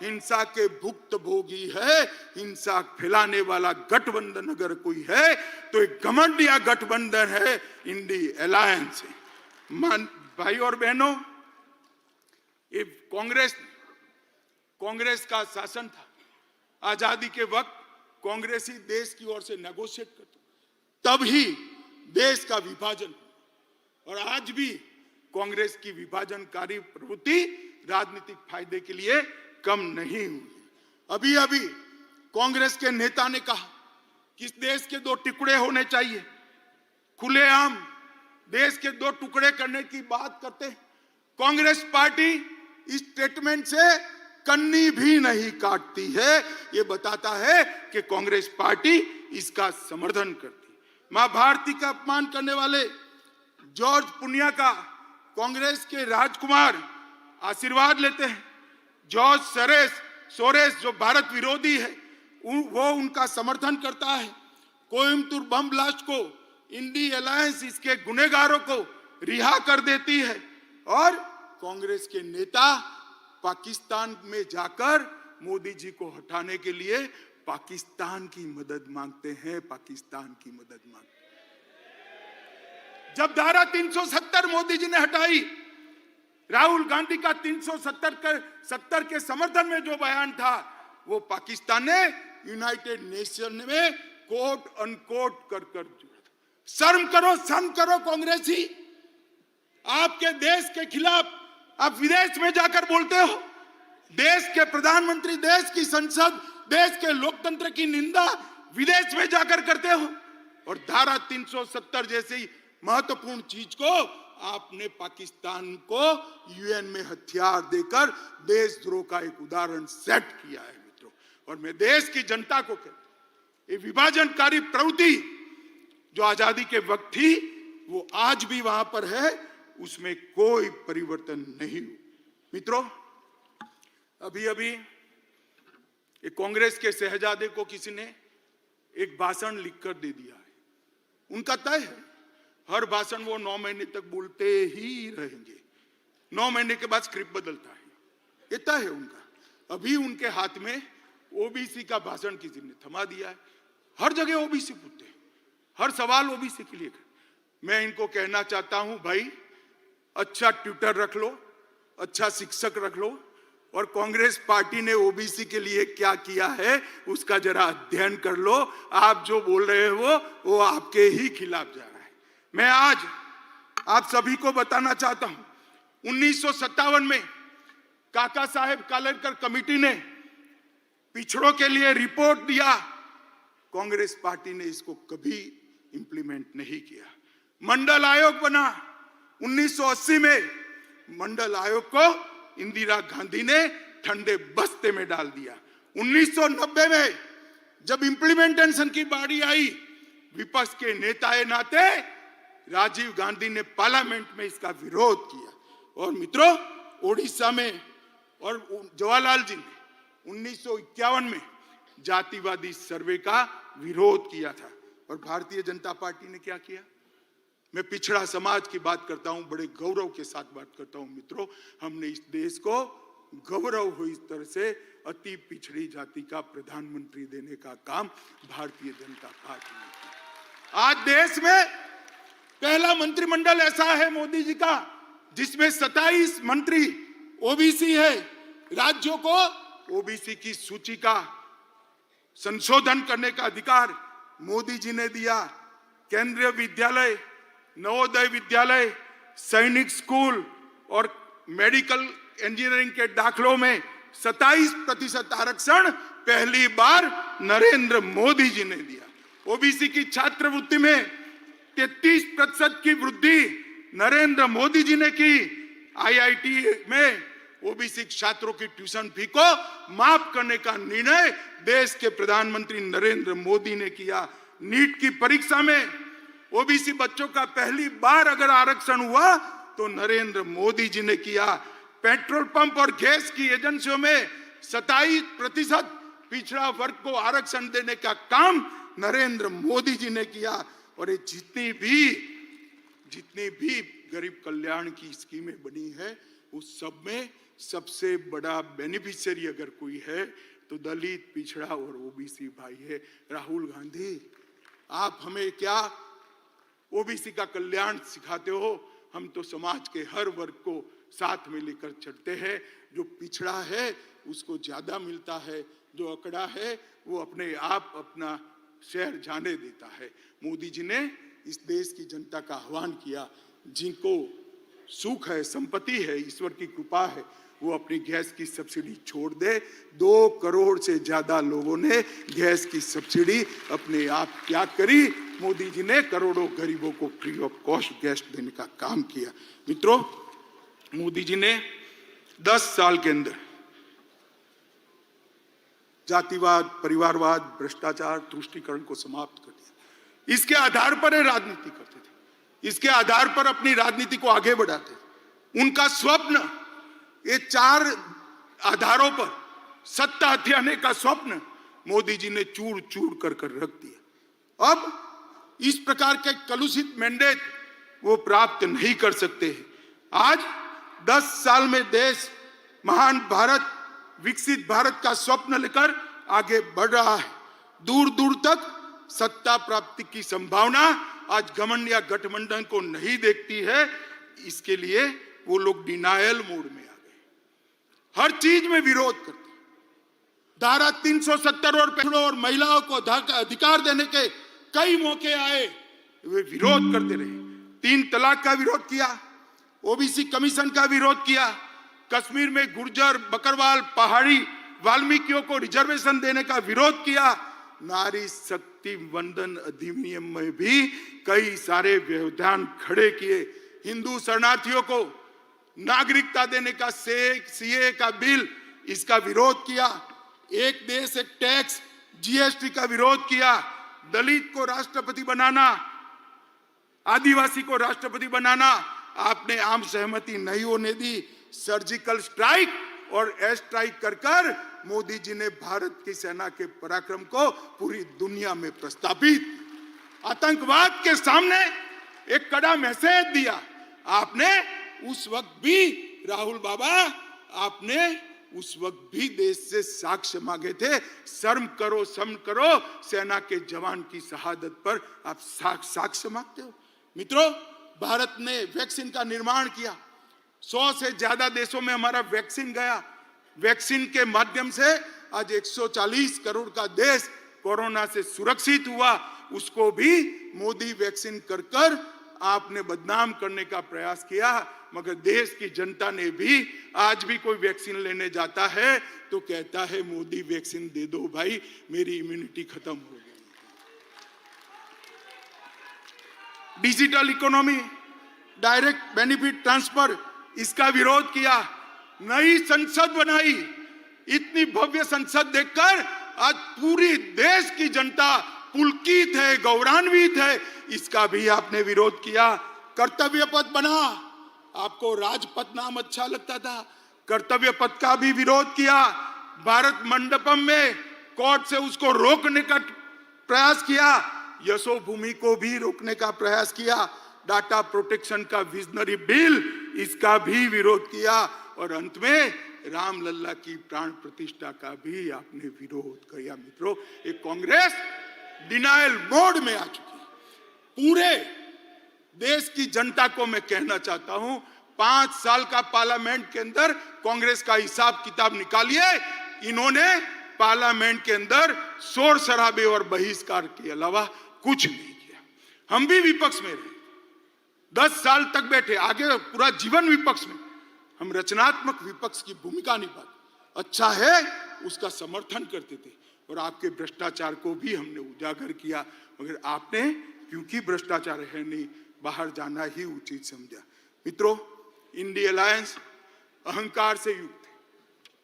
हिंसा के भुक्तभोगी है। हिंसा फैलाने वाला गठबंधन अगर कोई है तो एक घमंडिया गठबंधन है, इंडी अलायंस है। भाई और बहनों, ये कांग्रेस का शासन था। आजादी के वक्त कांग्रेस ही देश की ओर से नेगोशिएट करते, तब ही देश का विभाजन। और आज भी कांग्रेस की विभाजनकारी प्रवृत्ति राजनीतिक फायदे के लिए कम नहीं हुई। अभी अभी कांग्रेस के नेता ने कहा कि इस देश के 2 टुकड़े होने चाहिए। खुलेआम देश के 2 टुकड़े करने की बात करते हैं। कांग्रेस पार्टी इस स्टेटमेंट से कन्नी भी नहीं काटती है। यह बताता है कि कांग्रेस पार्टी इसका समर्थन करती। मां भारती का अपमान करने वाले जॉर्ज पुनिया का कांग्रेस के राजकुमार आशीर्वाद लेते हैं। जॉर्ज सोरेस जो भारत विरोधी है, वो उनका समर्थन करता है। कोयम्बतूर बम ब्लास्ट को इंडी अलायंस इसके गुनहगारों को रिहा कर देती है। और कांग्रेस के नेता पाकिस्तान में जाकर मोदी जी को हटाने के लिए पाकिस्तान की मदद मांगते हैं। पाकिस्तान की मदद मांगते हैं। जब धारा 370 मोदी जी ने हटाई, राहुल गांधी का 370 के समर्थन में जो बयान था, वो पाकिस्तान ने यूनाइटेड नेशन में कोट अनकोट कर जोड़ा था। शर्म करो कांग्रेसी। आपके देश के खिलाफ आप विदेश में जाकर बोलते हो। देश के प्रधानमंत्री, देश की संसद, देश के लोकतंत्र की निंदा विदेश में जाकर करते हो। और धारा 370 जैसी महत्वपूर्ण चीज को आपने पाकिस्तान को यूएन में हथियार देकर देशद्रोह का एक उदाहरण सेट किया है। मित्रों, और मैं देश की जनता को कहता हूं, ये विभाजनकारी प्रवृत्ति जो आजादी के वक्त थी, वो आज भी वहां पर है, उसमें कोई परिवर्तन नहीं हुआ। मित्रों, अभी अभी एक कांग्रेस के शहजादे को किसी ने एक भाषण लिखकर दे दिया है। उनका तय है, हर भाषण वो 9 महीने तक बोलते ही रहेंगे। 9 महीने के बाद स्क्रिप्ट बदलता है, ये तय है उनका। अभी उनके हाथ में ओबीसी का भाषण किसी ने थमा दिया है। हर जगह ओबीसी पूछते हैं, हर सवाल ओबीसी के लिए। मैं इनको कहना चाहता हूं, भाई अच्छा ट्यूटर रख लो, अच्छा शिक्षक रख लो, और कांग्रेस पार्टी ने ओबीसी के लिए क्या किया है उसका जरा अध्ययन कर लो। आप जो बोल रहे हो वो आपके ही खिलाफ जा रहा है। मैं आज आप सभी को बताना चाहता हूं, 1957 में काका साहेब कालेलकर कमेटी ने पिछड़ों के लिए रिपोर्ट दिया। कांग्रेस पार्टी ने इसको कभी इंप्लीमेंट नहीं किया। मंडल आयोग बना 1980 में। मंडल आयोग को इंदिरा गांधी ने ठंडे बस्ते में डाल दिया। 1990 में जब इंप्लीमेंटेशन की बारी आई, विपक्ष के नेता नाते राजीव गांधी ने पार्लियामेंट में इसका विरोध किया। और मित्रों, ओडिशा में और जवाहरलाल जी ने 1951 में जातिवादी सर्वे का विरोध किया था। और भारतीय जनता पार्टी ने क्या किया? मैं पिछड़ा समाज की बात करता हूं, बड़े गौरव के साथ बात करता हूं। मित्रों, हमने इस देश को गौरव हो इस तरह से अति पिछड़ी जाति का प्रधानमंत्री देने का काम भारतीय जनता पार्टी ने किया। आज देश में पहला मंत्रिमंडल ऐसा है मोदी जी का जिसमें 27 मंत्री ओबीसी है। राज्यों को ओबीसी की सूची का संशोधन करने का अधिकार मोदी जी ने दिया। केंद्रीय विद्यालय, नवोदय विद्यालय, सैनिक स्कूल और मेडिकल इंजीनियरिंग के दाखलों में 27% आरक्षण पहली बार नरेंद्र मोदी जी ने दिया। ओबीसी की छात्रवृत्ति में 33% की वृद्धि नरेंद्र मोदी जी ने की। आईआईटी में ओबीसी छात्रों की ट्यूशन फी को माफ करने का निर्णय देश के प्रधानमंत्री नरेंद्र मोदी ने किया। नीट की परीक्षा में ओबीसी बच्चों का पहली बार अगर आरक्षण हुआ तो नरेंद्र मोदी जी ने किया। पेट्रोल पंप और गैस की एजेंसियों में 27% पिछड़ा वर्ग को आरक्षण देने का काम नरेंद्र मोदी जी ने किया। और ये जितनी भी गरीब कल्याण की स्कीमें बनी है उस सब में सबसे बड़ा बेनिफिशियरी अगर कोई है तो दलित, पिछड़ा और ओबीसी भाई है। राहुल गांधी, आप हमें क्या ओबीसी का कल्याण सिखाते हो? हम तो समाज के हर वर्ग को साथ में लेकर चलते हैं। जो पिछड़ा है उसको ज्यादा मिलता है, जो अकड़ा है वो अपने आप अपना शहर जाने देता है। मोदी जी ने इस देश की जनता का आह्वान किया, जिनको सुख है, संपत्ति है, ईश्वर की कृपा है, वो अपनी गैस की सब्सिडी छोड़ दे। 2 करोड़ से ज्यादा लोगों ने गैस की सब्सिडी अपने आप त्याग करी। मोदी जी ने करोड़ों गरीबों को फ्री ऑफ कॉस्ट गैस देने का काम किया। मित्रों, मोदी जी ने 10 साल के अंदर जातिवाद, परिवारवाद, भ्रष्टाचार, तुष्टीकरण को समाप्त कर दिया। इसके आधार पर राजनीति करते थे, इसके आधार पर अपनी राजनीति को आगे बढ़ाते थे। उनका स्वप्न, ये 4 आधारों पर सत्ता हथियाने का स्वप्न मोदी जी ने चूर चूर कर रख दिया। अब इस प्रकार के कलुषित मैंडेट वो प्राप्त नहीं कर सकते हैं। आज 10 साल में देश महान भारत, विकसित भारत का स्वप्न लेकर आगे बढ़ रहा है। दूर दूर तक सत्ता प्राप्ति की संभावना आज घमंड या गठबंधन को नहीं देखती है। इसके लिए वो लोग डिनायल मोड में आ गए, हर चीज में विरोध करते। धारा 370 और महिलाओं को अधिकार देने के कई मौके आए, वे विरोध करते रहे। 3 तलाक का विरोध किया, ओबीसी कमीशन का विरोध किया, कश्मीर में गुर्जर, बकरवाल, पहाड़ी, वाल्मीकियों को रिजर्वेशन देने का विरोध किया। नारी शक्ति वंदन अधिनियम में भी कई सारे व्यवधान खड़े किए। हिंदू शरणार्थियों को नागरिकता देने का सीए का बिल, इसका विरोध किया। एक देश एक टैक्स, जीएसटी का विरोध किया। दलित को राष्ट्रपति बनाना, आदिवासी को राष्ट्रपति बनाना आपने आम सहमति नहीं होने दी। सर्जिकल स्ट्राइक और एयर स्ट्राइक कर मोदी जी ने भारत की सेना के पराक्रम को पूरी दुनिया में प्रस्तावित, आतंकवाद के सामने एक कड़ा मैसेज दिया। आपने उस वक्त भी, राहुल बाबा, आपने उस वक्त भी देश से साक्ष्य मांगे थे। शर्म करो, सेना के जवान की शहादत पर आप साक्ष्य मांगते हो। मित्रों, भारत ने वैक्सीन का निर्माण किया। 100 से ज्यादा देशों में हमारा वैक्सीन गया। वैक्सीन के माध्यम से आज 140 करोड़ का देश कोरोना से सुरक्षित हुआ। उसको भी मोदी वैक्सीन कर आपने बदनाम करने का प्रयास किया। मगर देश की जनता ने भी, आज भी कोई वैक्सीन लेने जाता है तो कहता है मोदी वैक्सीन दे दो भाई, मेरी इम्यूनिटी खत्म हो गई। Digital economy, direct benefit transfer, इसका विरोध किया। नई संसद बनाई। इतनी भव्य संसद देखकर आज पूरी देश की जनता पुलकित है, गौरवान्वित है। इसका भी आपने विरोध किया। कर्तव्य पथ बना, आपको राजपथ नाम अच्छा लगता था, कर्तव्य पथ का भी विरोध किया। भारत मंडपम में कोर्ट से उसको रोकने का प्रयास किया। यशोभूमि को भी रोकने का प्रयास किया। डाटा प्रोटेक्शन का विजनरी बिल, इसका भी विरोध किया। और अंत में रामलल्ला की प्राण प्रतिष्ठा का भी आपने विरोध किया। मित्रों, एक कांग्रेस डिनायल मोड में आ चुकी है। पूरे देश की जनता को मैं कहना चाहता हूं, 5 साल का पार्लियामेंट के अंदर कांग्रेस का हिसाब किताब निकालिए। इन्होंने पार्लियामेंट के अंदर शोर शराबे और बहिष्कार के अलावा कुछ नहीं किया। हम भी विपक्ष में रहे, 10 साल तक बैठे, आगे पूरा जीवन विपक्ष में। हम रचनात्मक विपक्ष की भूमिका निभाते। अच्छा है उसका समर्थन करते थे और आपके भ्रष्टाचार को भी हमने उजागर किया। मगर आपने, क्योंकि भ्रष्टाचार है नहीं, बाहर जाना ही उचित समझा। मित्रों, इंडिया अलायंस अहंकार से युक्त है।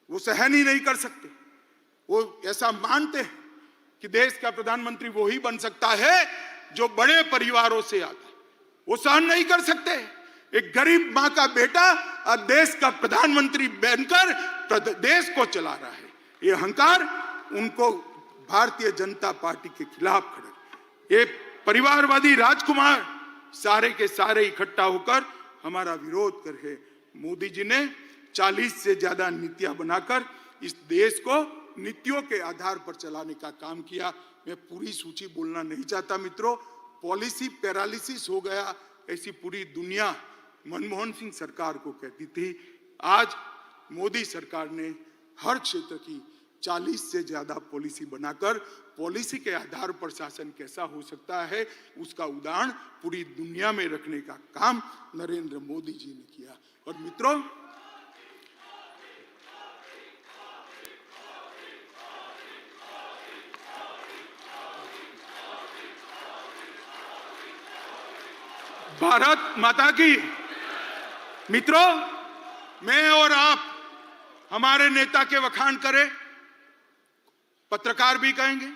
वो सहन ही नहीं कर सकते। वो ऐसा मानते हैं कि देश का प्रधानमंत्री वो ही बन सकता है जो बड़े परिवारों से आता है। वो सहन नहीं कर सकते। एक गरीब मां का बेटा अब देश का प्रधानमंत्री बनकर देश को चला रहा है। ये अहंकार उनको भारतीय जनता पार्टी के खिलाफ खड़े। ये परिवारवादी राजकुमार सारे के सारे इकट्ठा होकर हमारा विरोध कर रहे। मोदी जी ने 40 से ज्यादा नीतियां बनाकर इस देश को नीतियों के आधार पर चलाने का काम किया। मैं पूरी सूची बोलना नहीं चाहता मित्रों, पॉलिसी पैरालिसिस हो गया ऐसी पूरी दुनिया मनमोहन सिंह सरकार को कहती थी। आज मोदी सरकार ने हर क्षेत्र की 40 से ज्यादा पॉलिसी बनाकर पॉलिसी के आधार पर शासन कैसा हो सकता है उसका उदाहरण पूरी दुनिया में रखने का काम नरेंद्र मोदी जी ने किया। और मित्रों, भारत माता की। मित्रों, मैं और आप हमारे नेता के वखान करें, पत्रकार भी कहेंगे,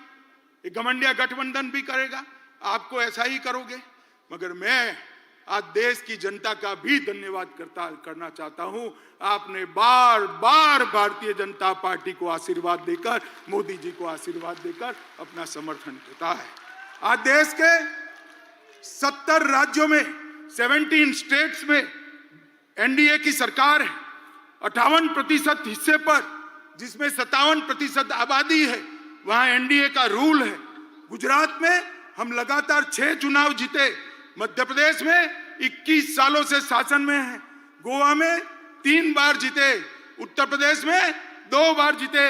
एक घमंडिया गठबंधन भी करेगा, आपको ऐसा ही करोगे। मगर मैं आज देश की जनता का भी धन्यवाद करना चाहता हूं। आपने बार बार भारतीय जनता पार्टी को आशीर्वाद देकर, मोदी जी को आशीर्वाद देकर अपना समर्थन देता है। आज देश के 70 राज्यों में 17 स्टेट्स में एनडीए की सरकार है। 58% हिस्से पर, जिसमें 57% आबादी है, वहां एनडीए का रूल है। गुजरात में हम लगातार 6 चुनाव जीते। मध्य प्रदेश में 21 सालों से शासन में है। गोवा में 3 बार जीते। उत्तर प्रदेश में 2 बार जीते।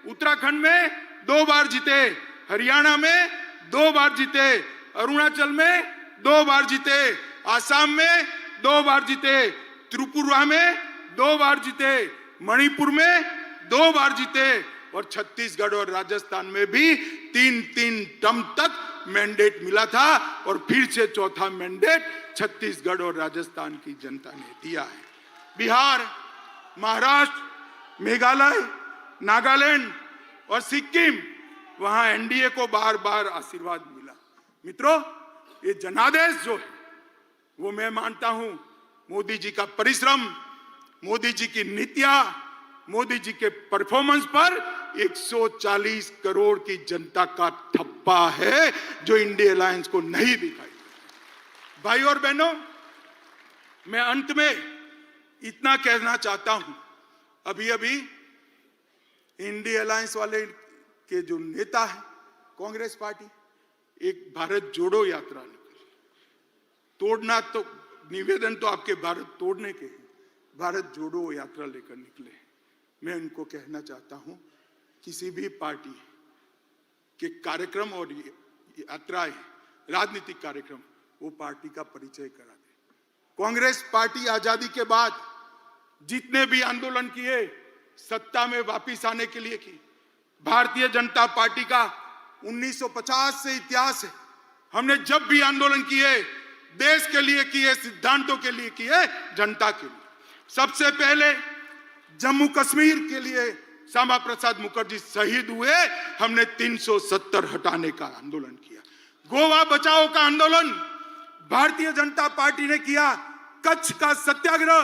उत्तराखंड में 2 बार जीते। हरियाणा में 2 बार जीते। अरुणाचल में 2 बार जीते। आसाम में 2 बार जीते। त्रिपुरा में 2 बार जीते। मणिपुर में 2 बार जीते। और छत्तीसगढ़ और राजस्थान में भी 3-3 टर्म तक मैंडेट मिला था। और फिर से चौथा मैंडेट छत्तीसगढ़ और राजस्थान की जनता ने दिया है। बिहार, महाराष्ट्र, मेघालय, नागालैंड और सिक्किम, वहां एनडीए को बार बार आशीर्वाद मिला। मित्रों, ये जनादेश जो है वो मैं मानता हूं मोदी जी का परिश्रम, मोदी जी की नीतियां, मोदी जी के परफॉर्मेंस पर 140 करोड़ की जनता का ठप्पा है जो इंडिया अलायंस को नहीं दिखाई। भाई और बहनों, मैं अंत में इतना कहना चाहता हूं। अभी अभी इंडिया अलायंस वाले के जो नेता है कांग्रेस पार्टी, एक भारत जोड़ो यात्रा निकली। तोड़ना तो निवेदन तो आपके भारत तोड़ने के हैं, भारत जोड़ो यात्रा लेकर निकले। मैं उनको कहना चाहता हूं, किसी भी पार्टी के कार्यक्रम और यात्राएं, राजनीतिक कार्यक्रम, वो पार्टी का परिचय करा दे। कांग्रेस पार्टी आजादी के बाद जितने भी आंदोलन किए, सत्ता में वापिस आने के लिए की। भारतीय जनता पार्टी का 1950 से इतिहास है। हमने जब भी आंदोलन किए, देश के लिए किए, सिद्धांतों के लिए किए, जनता के लिए। सबसे पहले जम्मू कश्मीर के लिए श्यामा प्रसाद मुखर्जी शहीद हुए, हमने 370 हटाने का आंदोलन किया। गोवा बचाओ का आंदोलन भारतीय जनता पार्टी ने किया। कच्छ का सत्याग्रह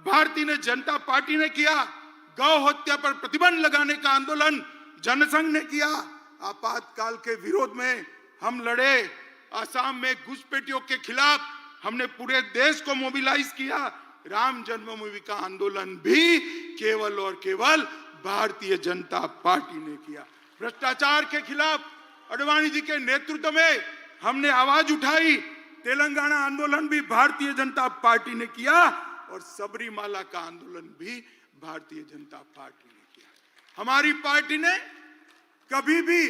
भारतीय जनता पार्टी ने किया। गौ हत्या पर प्रतिबंध लगाने का आंदोलन जनसंघ ने किया। आपातकाल के विरोध में हम लड़े। आसाम में घुसपैठियों के खिलाफ हमने पूरे देश को मोबिलाइज किया। राम जन्मभूमि का आंदोलन भी केवल और केवल भारतीय जनता पार्टी ने किया। भ्रष्टाचार के खिलाफ अडवाणी जी के नेतृत्व में हमने आवाज उठाई। तेलंगाना आंदोलन भी भारतीय जनता पार्टी ने किया और सबरीमाला का आंदोलन भी भारतीय जनता पार्टी ने किया। हमारी पार्टी ने कभी भी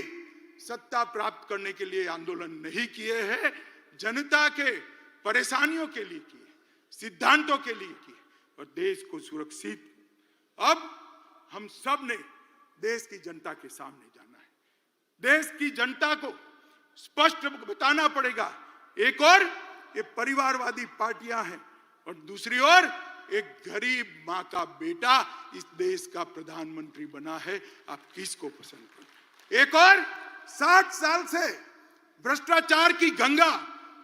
सत्ता प्राप्त करने के लिए आंदोलन नहीं किए हैं, जनता के परेशानियों के लिए किए, सिद्धांतों के लिए किए और देश को सुरक्षित। अब हम सब ने देश की जनता के सामने जाना है। देश की जनता को स्पष्ट बताना पड़ेगा। एक और ये परिवारवादी पार्टियां हैं और दूसरी ओर एक गरीब मां का बेटा इस देश का प्रधानमंत्री बना है। आप किसको पसंद करें? एक और 60 साल से भ्रष्टाचार की गंगा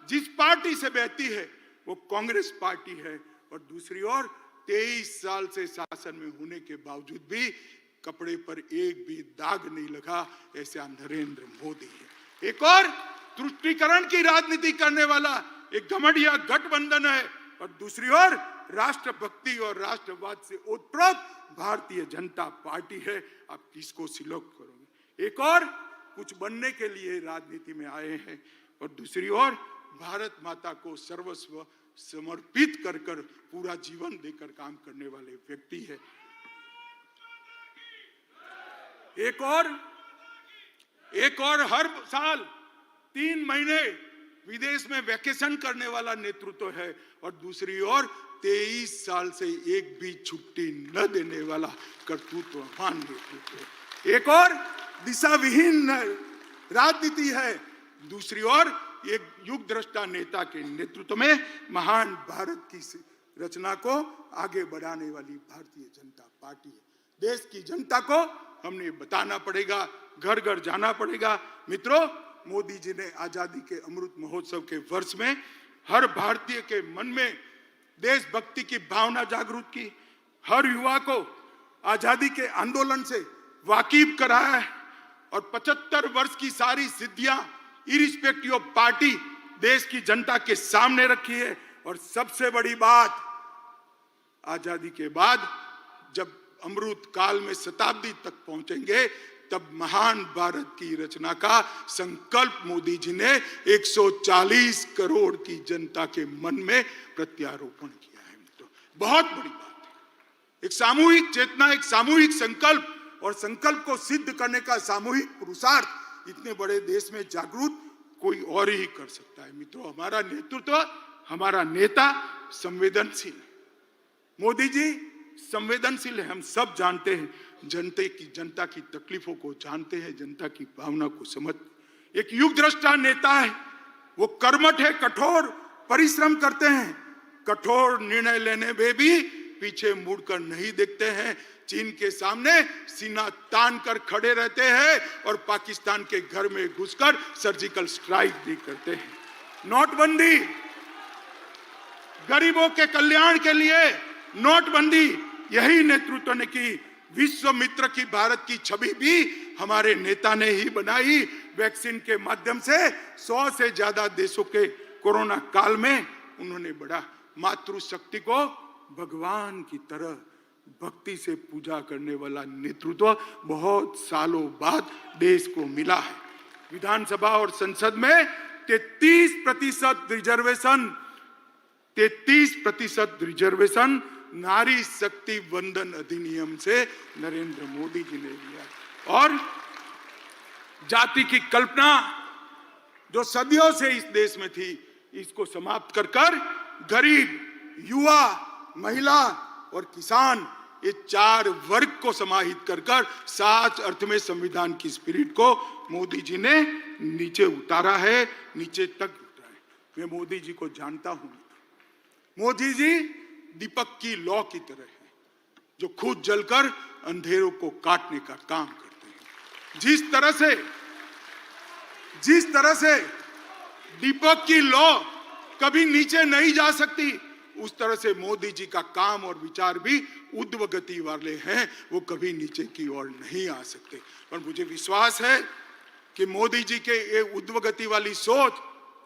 जिस पार्टी से बहती है, वो कांग्रेस पार्टी है, और दूसरी ओर 23 साल से शासन में होने के बावजूद भी कपड़े पर एक भी दाग नहीं लगा, ऐसा नरेंद्र मोदी है। एक और तुष्टीकरण की राजनीति करने वाला एक घमंडिया गठबंधन है, और दूसरी ओर राष्ट्रभक्ति और राष्ट्रवाद से ओतप्रोत भारतीय जनता पार्टी है। आप किसको सिलेक्ट करोगे? एक और कुछ बनने के लिए राजनीति में आए हैं, और दूसरी ओर भारत माता को सर्वस्व समर्पित कर पूरा जीवन देकर काम करने वाले व्यक्ति है। एक और हर साल 3 महीने विदेश में वैकेशन करने वाला नेतृत्व है, और दूसरी ओर 23 साल से एक भी छुट्टी न देने वाला कर्तृत्ववान नेतृत्व है। एक और दिशा विहीन राजनीति है, दूसरी ओर एक युग दृष्टा नेता के नेतृत्व में महान भारत की रचना को आगे बढ़ाने वाली भारतीय जनता पार्टी है। देश की जनता को हमने बताना पड़ेगा, घर घर जाना पड़ेगा। मित्रों, मोदी जी ने आजादी के अमृत महोत्सव के वर्ष में हर भारतीय के मन में देशभक्ति की भावना जागृत की, हर युवा को आजादी के आंदोलन से वाकिफ कराया है, और 75 वर्ष की सारी सिद्धियां इरिस्पेक्टिव ऑफ पार्टी देश की जनता के सामने रखी है। और सबसे बड़ी बात, आजादी के बाद जब अमृत काल में शताब्दी तक पहुंचेंगे, तब महान भारत की रचना का संकल्प मोदी जी ने 140 करोड़ की जनता के मन में प्रत्यारोपण किया है। तो बहुत बड़ी बात है, एक सामूहिक चेतना, एक सामूहिक संकल्प, और संकल्प को सिद्ध करने का सामूहिक पुरुषार्थ इतने बड़े देश में जागरूक कोई और ही कर सकता है। मित्रों, हमारा नेतृत्व, हमारा नेता संवेदनशील है। मोदी जी संवेदनशील है, हम सब जानते हैं, जनता की तकलीफों को जानते हैं, जनता की भावना को समझ। एक युग दृष्टा नेता है, वो कर्मठ है, कठोर परिश्रम करते हैं, कठोर निर्णय लेने में भी पीछे मुड़कर नहीं देखते हैं, चीन के सामने सीना तान कर खड़े रहते हैं, और पाकिस्तान के घर में घुसकर सर्जिकल स्ट्राइक भी करते हैं। नोटबंदी, गरीबों के कल्याण के लिए नोटबंदी, यही नेतृत्व ने की। विश्व मित्र की भारत की छवि भी हमारे नेता ने ही बनाई। वैक्सीन के माध्यम से 100 से ज्यादा देशों के कोरोना काल में उन्होंने बढ़ा। मातृशक्ति को भगवान की तरह भक्ति से पूजा करने वाला नेतृत्व बहुत सालों बाद देश को मिला है। विधानसभा और संसद में 33% रिजर्वेशन नारी शक्ति वंदन अधिनियम से नरेंद्र मोदी जी ने लिया। और जाति की कल्पना जो सदियों से इस देश में थी, इसको समाप्त कर गरीब, युवा, महिला और किसान, ये 4 वर्ग को समाहित कर साच अर्थ में संविधान की स्पिरिट को मोदी जी ने नीचे उतारा है, नीचे तक उतारा है। मैं मोदी जी को जानता हूं। मोदी जी दीपक की लौ की तरह है, जो खुद जलकर अंधेरों को काटने का काम करते हैं। जिस तरह से दीपक की लौ कभी नीचे नहीं जा सकती, उस तरह से मोदी जी का काम और विचार भी ऊर्ध्व गति वाले हैं, वो कभी नीचे की ओर नहीं आ सकते। और मुझे विश्वास है कि मोदी जी के ये ऊर्ध्व गति वाली सोच,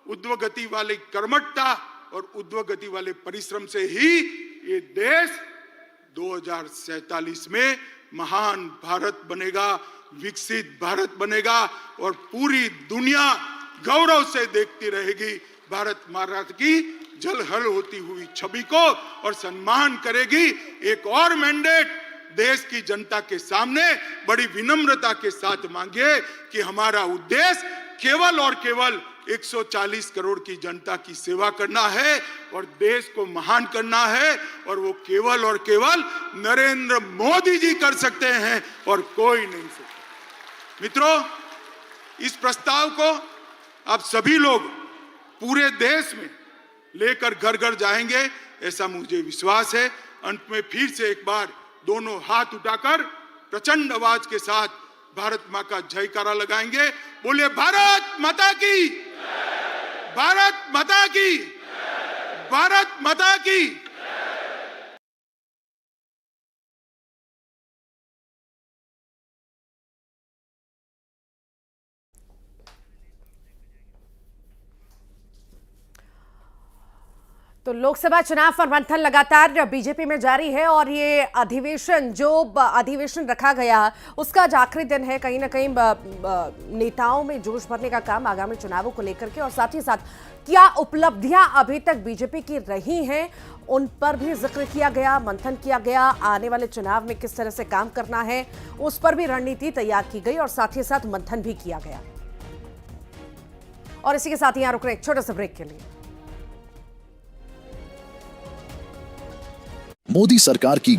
ऊर्ध्व गति वाली कर्मठता और ऊर्ध्व गति वाले परिश्रम से ही ये देश 2047 में महान भारत बनेगा, विकसित भारत बनेगा, और पूरी दुनिया गौरव से देखती रहेगी भारत माता की जलहल होती हुई छवि को, और सम्मान करेगी। एक और मैंडेट देश की जनता के सामने बड़ी विनम्रता के साथ मांगिए कि हमारा उद्देश्य केवल और केवल 140 करोड़ की जनता की सेवा करना है और देश को महान करना है, और वो केवल और केवल नरेंद्र मोदी जी कर सकते हैं और कोई नहीं सकता। मित्रों, इस प्रस्ताव को आप सभी लोग पूरे देश में लेकर घर घर जाएंगे, ऐसा मुझे विश्वास है। अंत में फिर से एक बार दोनों हाथ उठाकर प्रचंड आवाज के साथ भारत मां का जयकारा लगाएंगे। बोले भारत माता की, भारत माता की, भारत माता की। तो लोकसभा चुनाव पर मंथन लगातार बीजेपी में जारी है और ये अधिवेशन रखा गया उसका आज आखिरी दिन है। कहीं ना कहीं नेताओं में जोश भरने का काम आगामी चुनावों को लेकर के और साथ ही साथ क्या उपलब्धियां अभी तक बीजेपी की रही हैं उन पर भी जिक्र किया गया, मंथन किया गया। आने वाले चुनाव में किस तरह से काम करना है उस पर भी रणनीति तैयार की गई और साथ ही साथ मंथन भी किया गया। और इसी के साथ यहां रुक रहे एक छोटे से ब्रेक के लिए। मोदी सरकार की